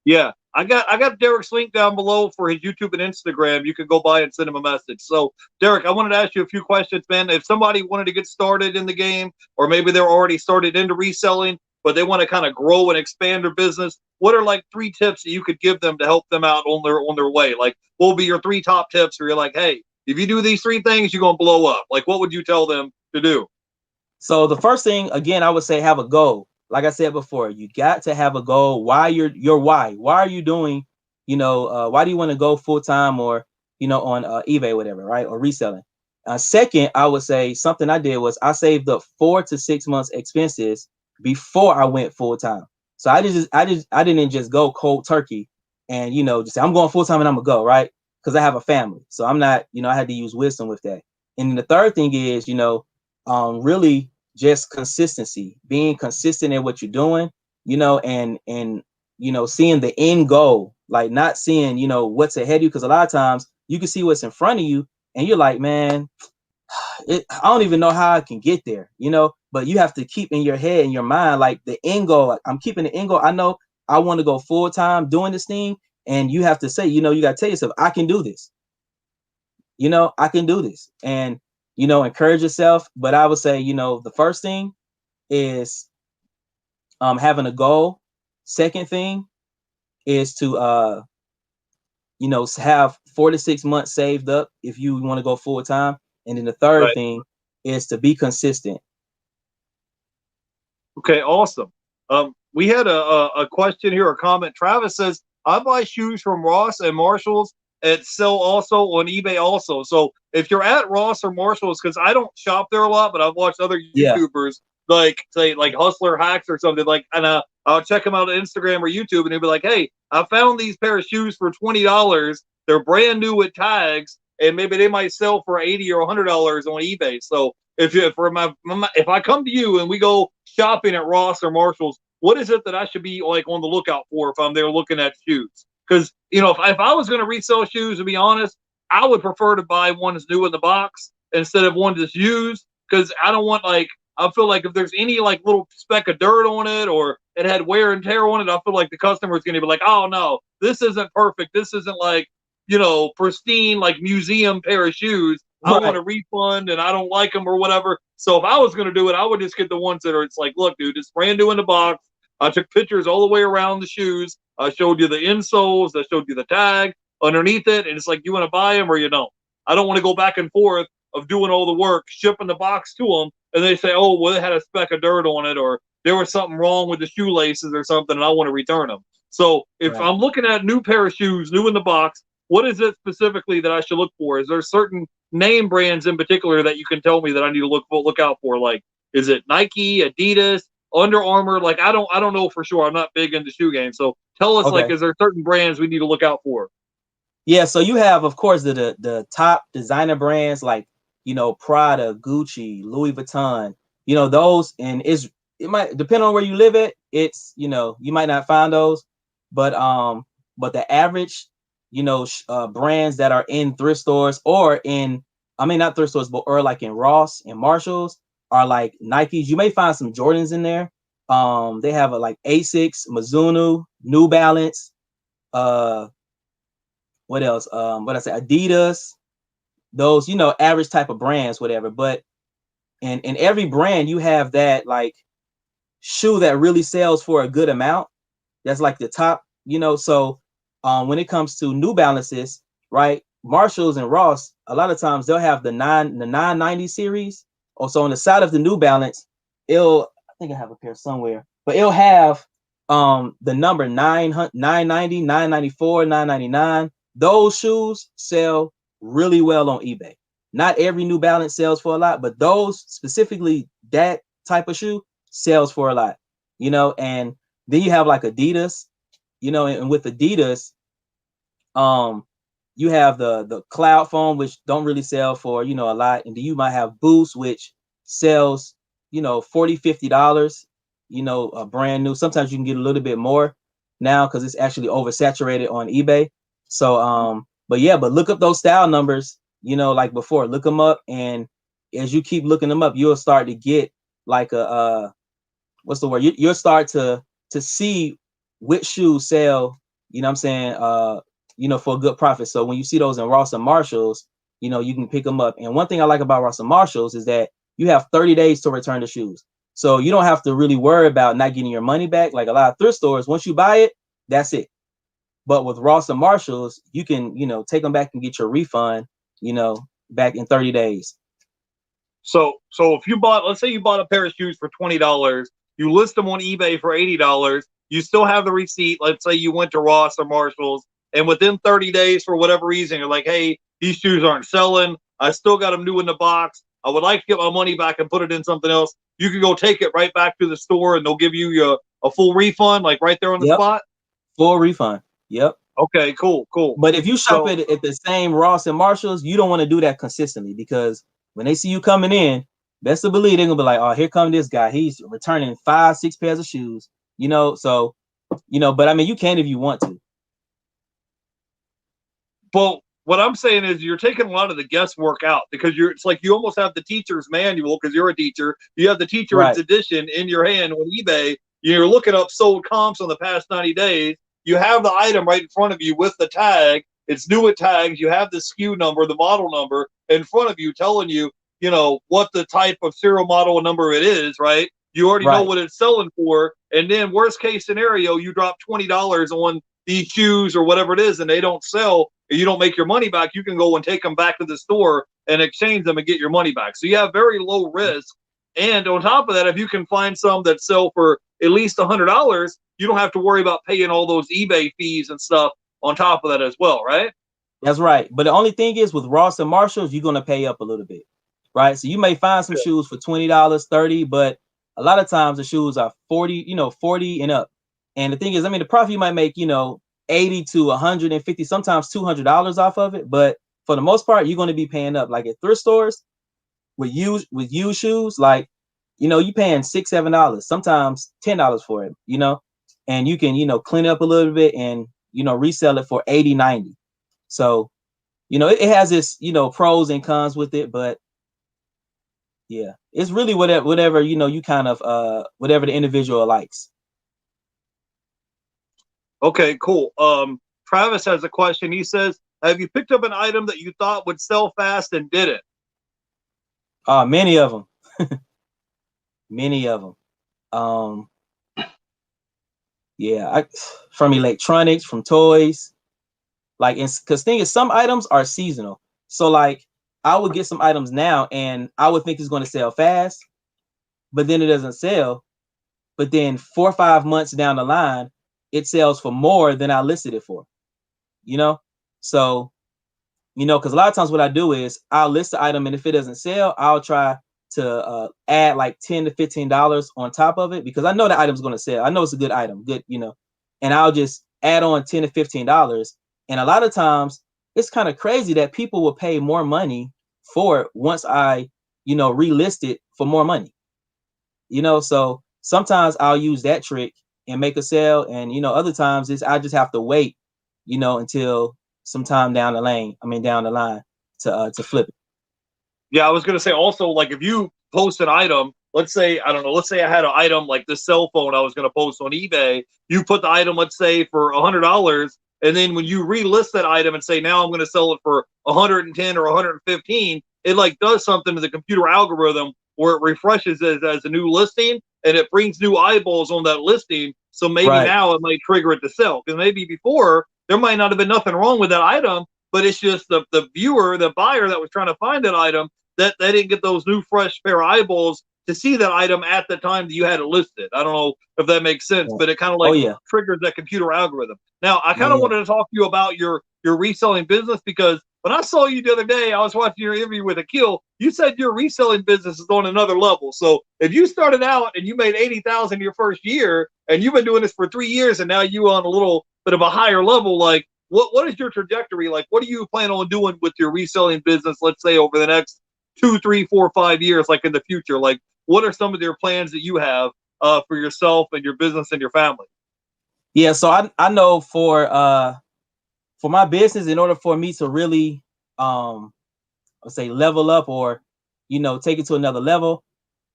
Yeah, I got Derek's link down below for his YouTube and Instagram. You can go by and send him a message. So, Derek, I wanted to ask you a few questions, man. If somebody wanted to get started in the game, or maybe they're already started into reselling, but they want to kind of grow and expand their business, what are like 3 tips that you could give them to help them out on their way? Like, what will be your 3 top tips where you're like, hey, if you do these 3 things, you're gonna blow up? Like, what would you tell them to do? So the first thing, again, I would say have a goal. Like I said before, you got to have a goal. Why your why? Why are you doing? Why do you want to go full time, or on eBay, whatever, right? Or reselling. Second, I would say something I did was I saved up 4 to 6 months expenses before I went full time. So I didn't just go cold turkey and just say I'm going full time and I'm gonna go, right? Because I have a family, so I'm not. I had to use wisdom with that. And then the third thing is really just consistency, being consistent in what you're doing, and seeing the end goal, like not seeing, what's ahead of you. Because a lot of times you can see what's in front of you and you're like, man, I don't even know how I can get there, but you have to keep in your head and your mind, like the end goal. Like, I'm keeping the end goal. I know I want to go full time doing this thing. And you have to say, you got to tell yourself, I can do this. I can do this. And encourage yourself. But I would say, the first thing is having a goal. Second thing is to have 4 to 6 months saved up if you want to go full time. And then the third Right. thing is to be consistent. Okay, awesome. We had a question here, a comment. Travis says, I buy shoes from Ross and Marshalls and sell also on eBay also. So if you're at Ross or Marshalls, because I don't shop there a lot, but I've watched other Yeah. YouTubers like say like Hustler Hacks or something like, and I'll check them out on Instagram or YouTube, and they'll be like, hey, I found these pair of shoes for $20. They're brand new with tags, and maybe they might sell for $80 or $100 on eBay. So if I come to you and we go shopping at Ross or Marshalls, what is it that I should be like on the lookout for if I'm there looking at shoes? Because, you know, if I was going to resell shoes, to be honest, I would prefer to buy one that's new in the box instead of one that's used. Because I don't want, like, I feel like if there's any like little speck of dirt on it or it had wear and tear on it, I feel like the customer is going to be like, oh no, this isn't perfect. This isn't like, you know, pristine, like museum pair of shoes. I want a refund and I don't like them or whatever. So if I was going to do it, I would just get the ones that are, it's like, look, dude, it's brand new in the box. I took pictures all the way around the shoes. I showed you the insoles. I showed you the tag underneath it. And it's like, you want to buy them or you don't. I don't want to go back and forth of doing all the work, shipping the box to them. And they say, oh, well, it had a speck of dirt on it or there was something wrong with the shoelaces or something. And I want to return them. So if I'm looking at a new pair of shoes, new in the box, what is it specifically that I should look for? Is there certain name brands in particular that you can tell me that I need to look out for? Like, is it Nike, Adidas, Under Armour? Like, I don't know for sure. I'm not big into shoe game. So tell us, like, is there certain brands we need to look out for? Yeah, so you have, of course, the top designer brands like, you know, Prada, Gucci, Louis Vuitton, you know, those, and it might depend on where you live at. It's, you know, you might not find those, but the average, you know, brands that are in thrift stores or in, I mean, not thrift stores, but or like in Ross and Marshalls are like Nikes. You may find some Jordans in there. They have like Asics, Mizuno, New Balance, what else? What I say, Adidas, those, you know, average type of brands, whatever. But in every brand, you have that like shoe that really sells for a good amount. That's like the top, you know. So when it comes to New Balances, right? Marshalls and Ross, a lot of times they'll have the 990 series. Or so on the side of the New Balance, I think I have a pair somewhere, but it'll have the number 990, 994, 999. Those shoes sell really well on eBay. Not every New Balance sells for a lot, but those specifically, that type of shoe sells for a lot, you know. And then you have like Adidas, you know, and with Adidas, you have the Cloud Foam, which don't really sell for, you know, a lot. And then you might have Boost, which sells, you know, $40-$50, you know, brand new. Sometimes you can get a little bit more now because it's actually oversaturated on eBay. So but look up those style numbers, you know, like before, look them up, and as you keep looking them up, you'll start to get like a what's the word? You'll start to see which shoes sell, you know what I'm saying, you know, for a good profit. So when you see those in Ross and Marshalls, you know, you can pick them up. And one thing I like about Ross and Marshalls is that you have 30 days to return the shoes. So you don't have to really worry about not getting your money back. Like a lot of thrift stores, once you buy it, that's it. But with Ross and Marshalls, you can, you know, take them back and get your refund, you know, back in 30 days. So if you bought, let's say you bought a pair of shoes for $20, you list them on eBay for $80, you still have the receipt. Let's say you went to Ross or Marshalls, and within 30 days, for whatever reason, you're like, hey, these shoes aren't selling. I still got them new in the box. I would like to get my money back and put it in something else. You can go take it right back to the store, and they'll give you a full refund, like right there on the spot. Full refund. Yep. Okay, cool. But if you shop it at the same Ross and Marshalls, you don't want to do that consistently, because when they see you coming in, best to believe they're gonna be like, oh, here come this guy. He's returning 5-6 pairs of shoes, you know. So, you know, but I mean, you can if you want to. But what I'm saying is you're taking a lot of the guesswork out, because it's like you almost have the teacher's manual, because you're a teacher. You have the teacher's edition in your hand on eBay. You're looking up sold comps on the past 90 days. You have the item right in front of you with the tag. It's new with tags. You have the SKU number, the model number in front of you, telling you, you know, what the type of serial model number it is, right? You already know what it's selling for. And then worst case scenario, you drop $20 on these shoes or whatever it is, and they don't sell, or you don't make your money back. You can go and take them back to the store and exchange them and get your money back. So you have very low risk. And on top of that, if you can find some that sell for at least $100, you don't have to worry about paying all those eBay fees and stuff on top of that as well, right? That's right. But the only thing is, with Ross and Marshalls, you're going to pay up a little bit, right? So you may find some shoes for $20, $30, but a lot of times the shoes are 40, you know, 40 and up. And the thing is, I mean, the profit you might make, you know, 80 to 150, sometimes $200 off of it. But for the most part, you're going to be paying up. Like at thrift stores with used shoes, like, you know, you paying $6-7, sometimes $10 for it, you know, and you can, you know, clean it up a little bit and resell it for 80, 90. So, it has its, pros and cons with it, but yeah, it's really whatever, you kind of, whatever the individual likes. Okay, cool. Travis has a question. He says, have you picked up an item that you thought would sell fast and didn't? Many of them. Many of them. Yeah, from electronics, from toys, like, because thing is, some items are seasonal. So like, I would get some items now, and I would think it's going to sell fast, but then it doesn't sell. But then 4 or 5 months down the line, it sells for more than I listed it for. So because a lot of times what I do is I'll list the item, and if it doesn't sell, I'll try to add like $10 to $15 on top of it, because I know the item's going to sell. I know it's a good item, good, and I'll just add on $10 to $15. And a lot of times it's kind of crazy that people will pay more money for it once I, relist it for more money. So sometimes I'll use that trick and make a sale, and other times I just have to wait, until sometime down the line to flip it. Yeah, I was gonna say also, like, if you post an item, let's say, I don't know, let's say I had an item like this cell phone I was gonna post on eBay. You put the item, let's say, for $100, and then when you relist that item and say, now I'm gonna sell it for 110 or 115, it like does something to the computer algorithm where it refreshes it as a new listing, and it brings new eyeballs on that listing. So maybe now it might trigger it to sell, because maybe before there might not have been nothing wrong with that item, but it's just the viewer, the buyer that was trying to find that item, that they didn't get those new fresh pair of eyeballs to see that item at the time that you had it listed. I don't know if that makes sense, but it kind of like triggers that computer algorithm. Now, I kind of wanted to talk to you about your reselling business, because when I saw you the other day, I was watching your interview with Akil. You said your reselling business is on another level. So if you started out and you made 80,000 your first year, and you've been doing this for 3 years, and now you on a little bit of a higher level, like what is your trajectory? Like, what do you plan on doing with your reselling business, let's say over the next 2, 3, 4, 5 years, like in the future? Like, what are some of your plans that you have for yourself and your business and your family? Yeah, so I know for my business, in order for me to really let's say level up, or take it to another level,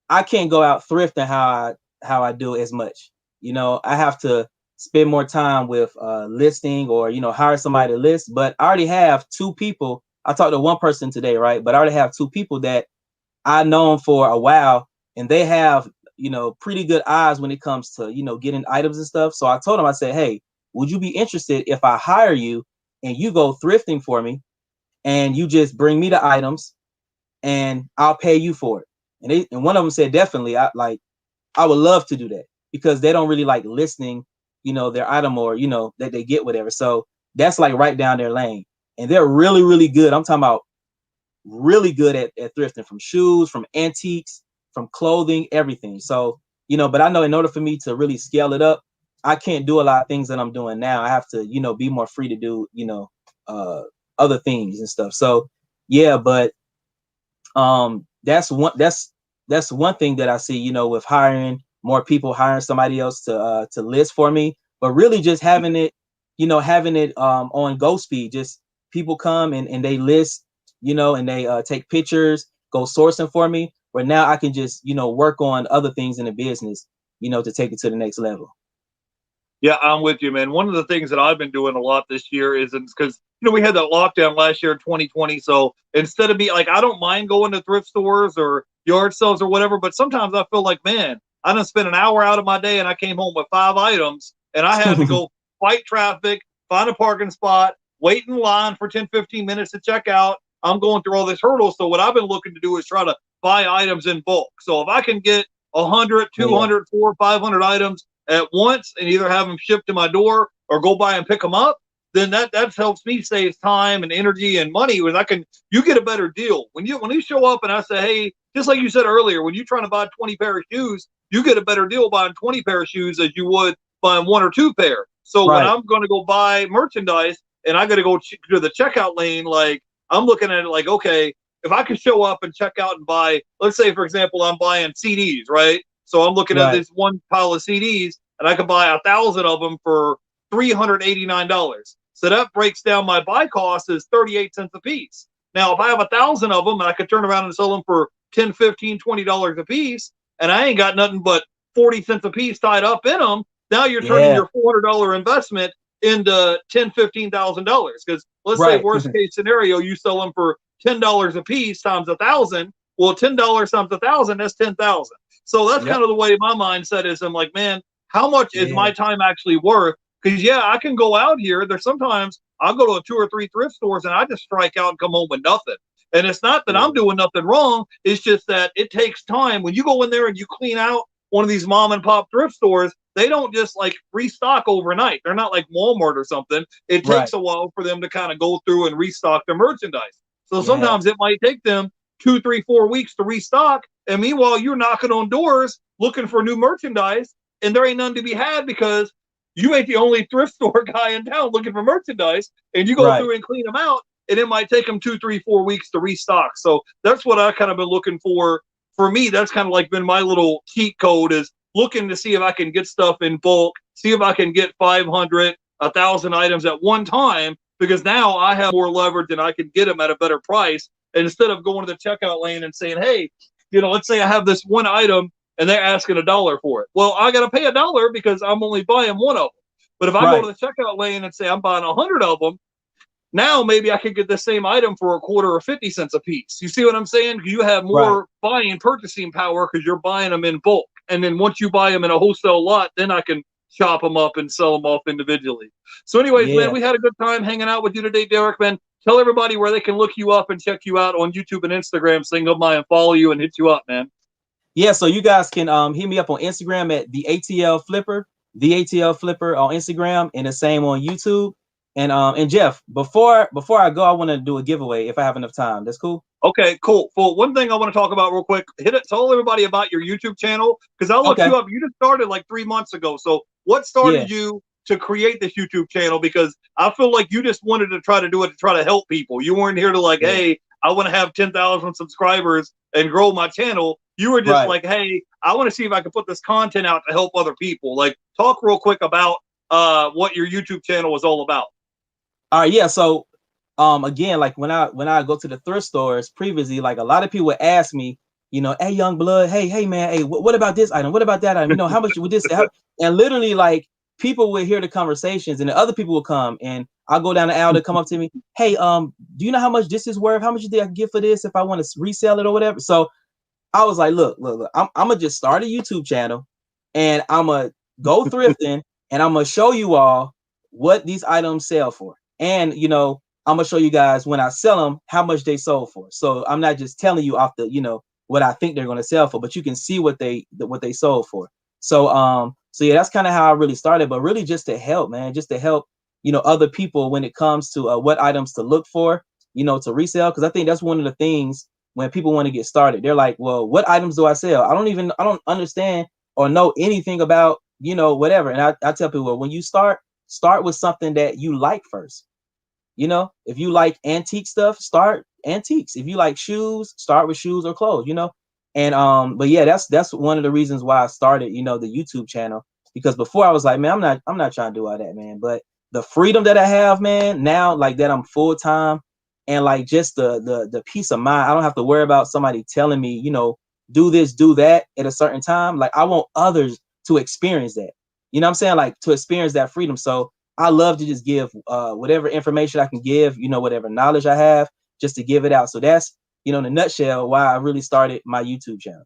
I can't go out thrifting how I do as much. I have to spend more time with listing, or hire somebody to list. But I already have 2 people. I talked to one person today, right? But I already have 2 people that I known for a while, and they have pretty good eyes when it comes to getting items and stuff. So I told them, I said, hey, would you be interested if I hire you and you go thrifting for me, and you just bring me the items and I'll pay you for it? And one of them said, definitely. I would love to do that, because they don't really like listing their item, or that they get whatever. So that's like right down their lane, and they're really, really good. I'm talking about really good at thrifting, from shoes, from antiques, from clothing, everything. So but I know in order for me to really scale it up, I can't do a lot of things that I'm doing now. I have to be more free to do other things and stuff. So yeah, but that's one thing that I see, with hiring more people, hiring somebody else to list for me, but really just having it on go speed. Just people come and they list, and they take pictures, go sourcing for me, where now I can just work on other things in the business, to take it to the next level. Yeah, I'm with you, man. One of the things that I've been doing a lot this year is because we had that lockdown last year in 2020. So instead of me, like, I don't mind going to thrift stores or yard sales or whatever, but sometimes I feel like, man, I done spent an hour out of my day and I came home with 5 items, and I had to go fight traffic, find a parking spot, wait in line for 10, 15 minutes to check out. I'm going through all this hurdle. So what I've been looking to do is try to buy items in bulk. So if I can get 100, 200, 400, 500 items at once and either have them shipped to my door or go by and pick them up, then that helps me save time and energy and money. When you get a better deal when you show up, and I say, hey, just like you said earlier, when you're trying to buy 20 pair of shoes, you get a better deal buying 20 pair of shoes as you would buying 1 or 2 pair. So when I'm going to go buy merchandise and I got to go to the checkout lane, like, I'm looking at it like, okay, if I could show up and check out and buy, let's say, for example, I'm buying CDs, right? So I'm looking at this one pile of CDs, and I could buy 1,000 of them for $389. So that breaks down my buy cost as 38 cents a piece. Now, if I have 1,000 of them and I could turn around and sell them for 10, 15, $20 a piece, and I ain't got nothing but 40 cents a piece tied up in them, now you're turning your $400 investment into $10,000, $15,000. Because let's say worst case scenario, you sell them for $10 a piece times 1,000. Well, $10 times 1,000, that's 10,000. So that's kind of the way my mindset is. I'm like, man, how much is my time actually worth? Because I can go out here. There's sometimes I'll go to 2 or 3 thrift stores and I just strike out and come home with nothing. And it's not that I'm doing nothing wrong. It's just that it takes time. When you go in there and you clean out one of these mom and pop thrift stores, they don't just like restock overnight. They're not like Walmart or something. It takes a while for them to kind of go through and restock their merchandise. So sometimes it might take them 2, 3, 4 weeks to restock. And meanwhile, you're knocking on doors looking for new merchandise, and there ain't none to be had because you ain't the only thrift store guy in town looking for merchandise. And you go through and clean them out, and it might take them 2, 3, 4 weeks to restock. So that's what I kind of been looking for. For me, that's kind of like been my little cheat code, is looking to see if I can get stuff in bulk, see if I can get 500, 1,000 items at one time, because now I have more leverage and I can get them at a better price. And instead of going to the checkout lane and saying, hey, let's say I have this one item and they're asking $1 for it. Well, I got to pay $1 because I'm only buying one of them. But if I go to the checkout lane and say I'm buying 100 of them, now maybe I could get the same item for a quarter or 50 cents a piece. You see what I'm saying? You have more purchasing power because you're buying them in bulk. And then once you buy them in a wholesale lot, then I can chop them up and sell them off individually. So anyways, man, we had a good time hanging out with you today, Derek, man. Tell everybody where they can look you up and check you out on YouTube and Instagram, so they can go by and follow you and hit you up, man. Yeah, so you guys can hit me up on Instagram at the ATL Flipper on Instagram, and the same on YouTube. And Jeff, before I go, I want to do a giveaway if I have enough time. That's cool. Okay, cool. Well, one thing I want to talk about real quick. Tell everybody about your YouTube channel, because I looked you up. You just started like 3 months ago. So what started you to create this YouTube channel? Because I feel like you just wanted to try to do it to try to help people. You weren't here to like, hey, I want to have 10,000 subscribers and grow my channel. You were just like, hey, I want to see if I can put this content out to help other people. Like, talk real quick about what your YouTube channel was all about. All right, yeah. So again, like when I go to the thrift stores previously, like a lot of people would ask me, hey, young blood, hey man, hey, what about this item? What about that item? How much would this? And literally, like, people would hear the conversations, and the other people would come, and I'll go down the aisle to come up to me, hey, do you know how much this is worth? How much do you think I can get for this if I want to resell it or whatever? So I was like, look, I'm gonna just start a YouTube channel, and I'm gonna go thrifting, and I'm gonna show you all what these items sell for, and I'm gonna show you guys when I sell them how much they sold for. So I'm not just telling you off the what I think they're gonna sell for, but you can see what they sold for. So yeah, that's kind of how I really started, but really just to help, man, just to help other people when it comes to what items to look for, to resell, because I think that's one of the things when people want to get started. They're like, well, what items do I sell? I don't understand or know anything about whatever. And I tell people, well, when you start with something that you like first. If you like antique stuff, start antiques. If you like shoes, start with shoes or clothes, And but yeah, that's one of the reasons why I started, the YouTube channel, because before I was like, man, I'm not trying to do all that, man. But the freedom that I have, man, now, like, that I'm full time, and like just the peace of mind. I don't have to worry about somebody telling me, do this, do that at a certain time. Like, I want others to experience that. You know what I'm saying? Like, to experience that freedom. So I love to just give whatever information I can give, whatever knowledge I have, just to give it out. So that's, in a nutshell, why I really started my YouTube channel.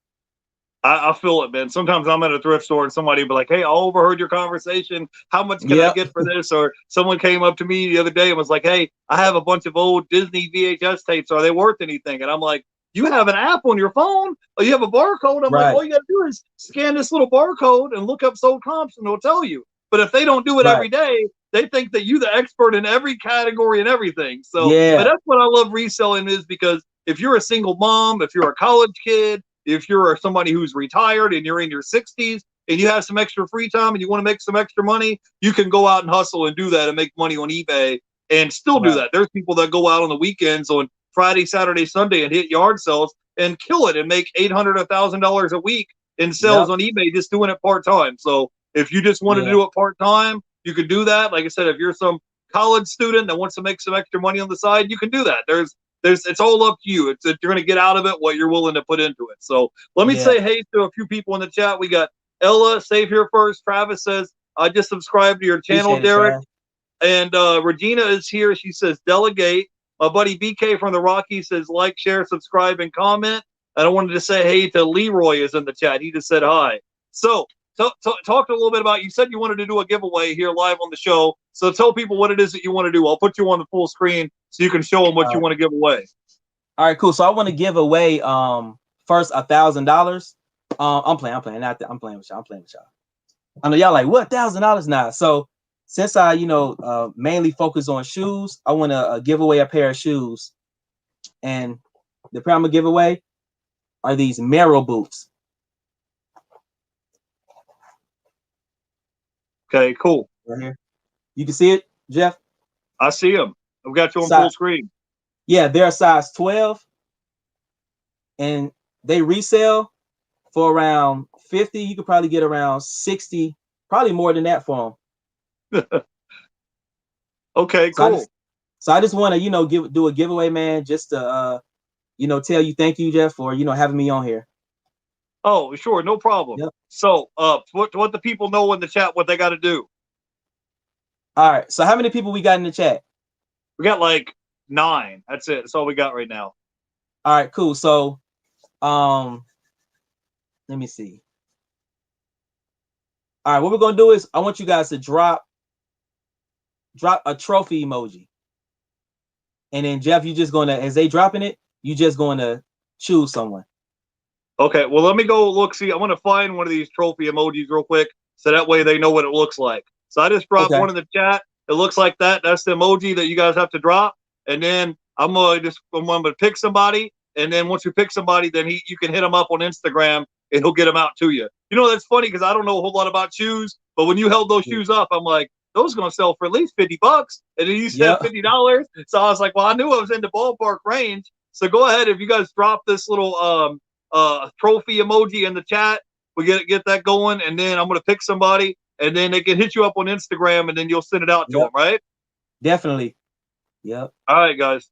I feel it, man. Sometimes I'm at a thrift store and somebody will be like, hey, I overheard your conversation. How much can I get for this? Or someone came up to me the other day and was like, hey, I have a bunch of old Disney VHS tapes. Are they worth anything? And I'm like, you have an app on your phone? Or you have a barcode? I'm like, all you got to do is scan this little barcode and look up sold comps, and it'll tell you. But if they don't do it every day, they think that you're the expert in every category and everything. So but that's what I love reselling, is because if you're a single mom, if you're a college kid, if you're somebody who's retired and you're in your 60s and you have some extra free time and you want to make some extra money, you can go out and hustle and do that and make money on eBay and still do that. There's people that go out on the weekends on Friday, Saturday, Sunday and hit yard sales and kill it and make $800, $1,000 a week in sales on eBay just doing it part-time. So if you just wanted to do it part-time, you can do that. Like I said, if you're some college student that wants to make some extra money on the side, you can do that. It's all up to you. You're going to get out of it what you're willing to put into it. So let me say hey to a few people in the chat. We got Ella, save here first. Travis says, I just subscribed to your channel, Derek. And Regina is here. She says, delegate. My buddy BK from the Rockies says, like, share, subscribe, and comment. And I wanted to say hey to Leroy is in the chat. He just said hi. So talk a little bit about, you said you wanted to do a giveaway here live on the show. So tell people what it is that you want to do. I'll put you on the full screen so you can show them what you want to give away. All right, cool. So I want to give away first $1,000. I'm playing with y'all. I know y'all like, what, $1,000 now? So since I, mainly focus on shoes, I want to give away a pair of shoes. And the pair I'm gonna give away are these Merrell boots. Okay, cool. Right here. You can see it, Jeff? I see them. I've got you on full screen. Yeah, they're a size 12. And they resell for around 50. You could probably get around 60, probably more than that for them. Okay, cool. So I just want to, do a giveaway, man, just to tell you thank you, Jeff, for having me on here. Oh, sure, no problem. Yep. So what the people know in the chat what they got to do. All right. So how many people we got in the chat? We got like 9. That's it. That's all we got right now. All right, cool. So let me see. All right, what we're gonna do is I want you guys to drop a trophy emoji. And then Jeff, you just gonna, as they dropping it, you just gonna choose someone. Okay, well, let me go look. See, I want to find one of these trophy emojis real quick, so that way they know what it looks like. So I just dropped one in the chat. It looks like that. That's the emoji that you guys have to drop. And then I'm gonna pick somebody. And then once you pick somebody, then you can hit him up on Instagram and he'll get them out to you. That's funny because I don't know a whole lot about shoes, but when you held those shoes up, I'm like, those are gonna sell for at least $50. And then you said $50. So I was like, well, I knew I was in the ballpark range. So go ahead, if you guys drop this little trophy emoji in the chat, we get that going, and then I'm gonna pick somebody, and then they can hit you up on Instagram, and then you'll send it out to them, right? Definitely. Yep. All right, guys.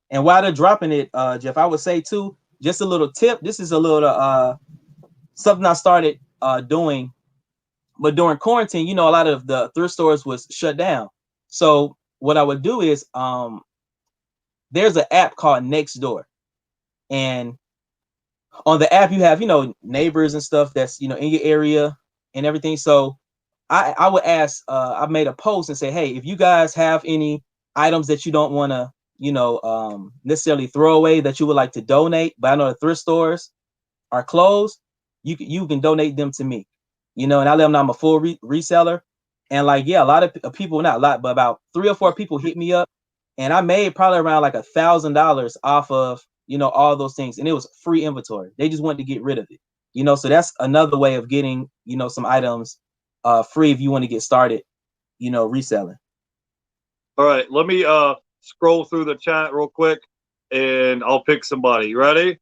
And while they're dropping it, Jeff, I would say too, just a little tip. This is a little something I started doing, but during quarantine, a lot of the thrift stores was shut down. So what I would do is there's an app called Nextdoor, and on the app you have neighbors and stuff that's in your area and everything. So I would ask, I made a post and say, hey, if you guys have any items that you don't want to necessarily throw away, that you would like to donate, but I know the thrift stores are closed, you can donate them to me, and I let them know I'm a full reseller. And a lot of people, not a lot, but about 3 or 4 people hit me up, and I made probably around like $1,000 off of all those things, and it was free inventory. They just wanted to get rid of it, so that's another way of getting some items free if you want to get started reselling. All right, let me scroll through the chat real quick, and I'll pick somebody. You ready?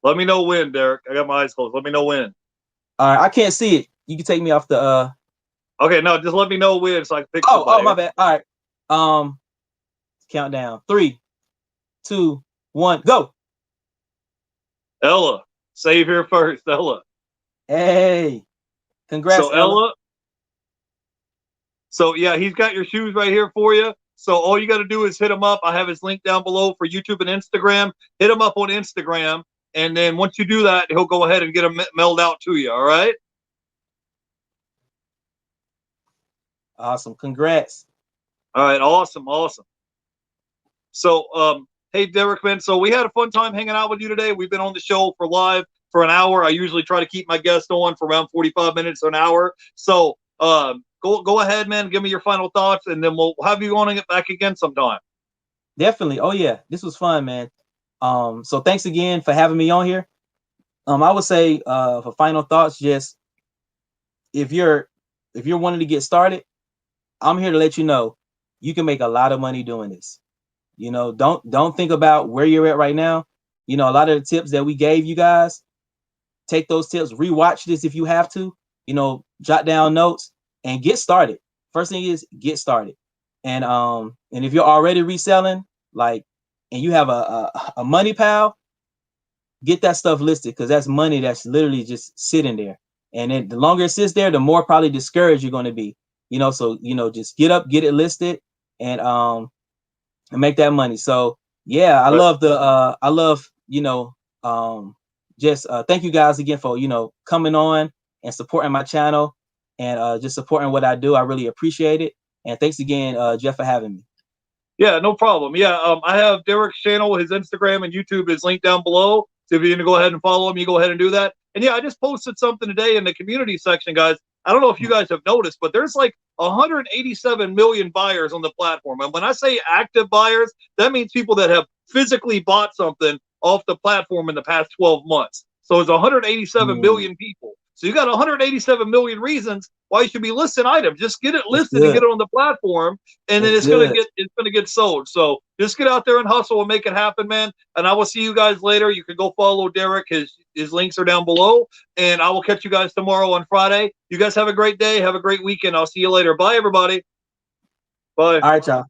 Let me know when, Derek. I got my eyes closed. Let me know when. All right, I can't see it. You can take me off the Okay, no, just let me know when so I can pick somebody. Oh, my bad. All right. Countdown. 3, 2, 1, go. Ella, save here first, Ella. Hey. Congrats, so Ella. So yeah, he's got your shoes right here for you. So all you got to do is hit him up. I have his link down below for YouTube and Instagram. Hit him up on Instagram, and then once you do that, he'll go ahead and get them mailed out to you. All right. Awesome. Congrats. All right. Awesome. So, hey, Derek, man. So we had a fun time hanging out with you today. We've been on the show for live for an hour. I usually try to keep my guests on for around 45 minutes or an hour. So, go ahead, man. Give me your final thoughts, and then we'll have you on it back again sometime. Definitely. Oh yeah, this was fun, man. So thanks again for having me on here. I would say for final thoughts, just if you're wanting to get started, I'm here to let you know you can make a lot of money doing this. Don't think about where you're at right now. A lot of the tips that we gave you guys, take those tips, rewatch this if you have to, jot down notes and get started. First thing is get started. And if you're already reselling, like, and you have a money pal, get that stuff listed, because that's money that's literally just sitting there. And then the longer it sits there, the more probably discouraged you're going to be. So just get up, get it listed, and make that money. So yeah, I love just thank you guys again for coming on and supporting my channel, and just supporting what I do. I really appreciate it. And thanks again, Jeff, for having me. Yeah, no problem. Yeah, I have Derek's channel, his Instagram and YouTube is linked down below. So if you're gonna go ahead and follow him, you go ahead and do that. And yeah, I just posted something today in the community section, guys. I don't know if you guys have noticed, but there's like 187 million buyers on the platform. And when I say active buyers, that means people that have physically bought something off the platform in the past 12 months. So it's 187 million people. So you got 187 million reasons why you should be listing items. Just get it listed and get it on the platform, and then it's gonna get sold. So just get out there and hustle and make it happen, man. And I will see you guys later. You can go follow Derek. His links are down below, and I will catch you guys tomorrow on Friday. You guys have a great day. Have a great weekend. I'll see you later. Bye, everybody. Bye. All right, y'all.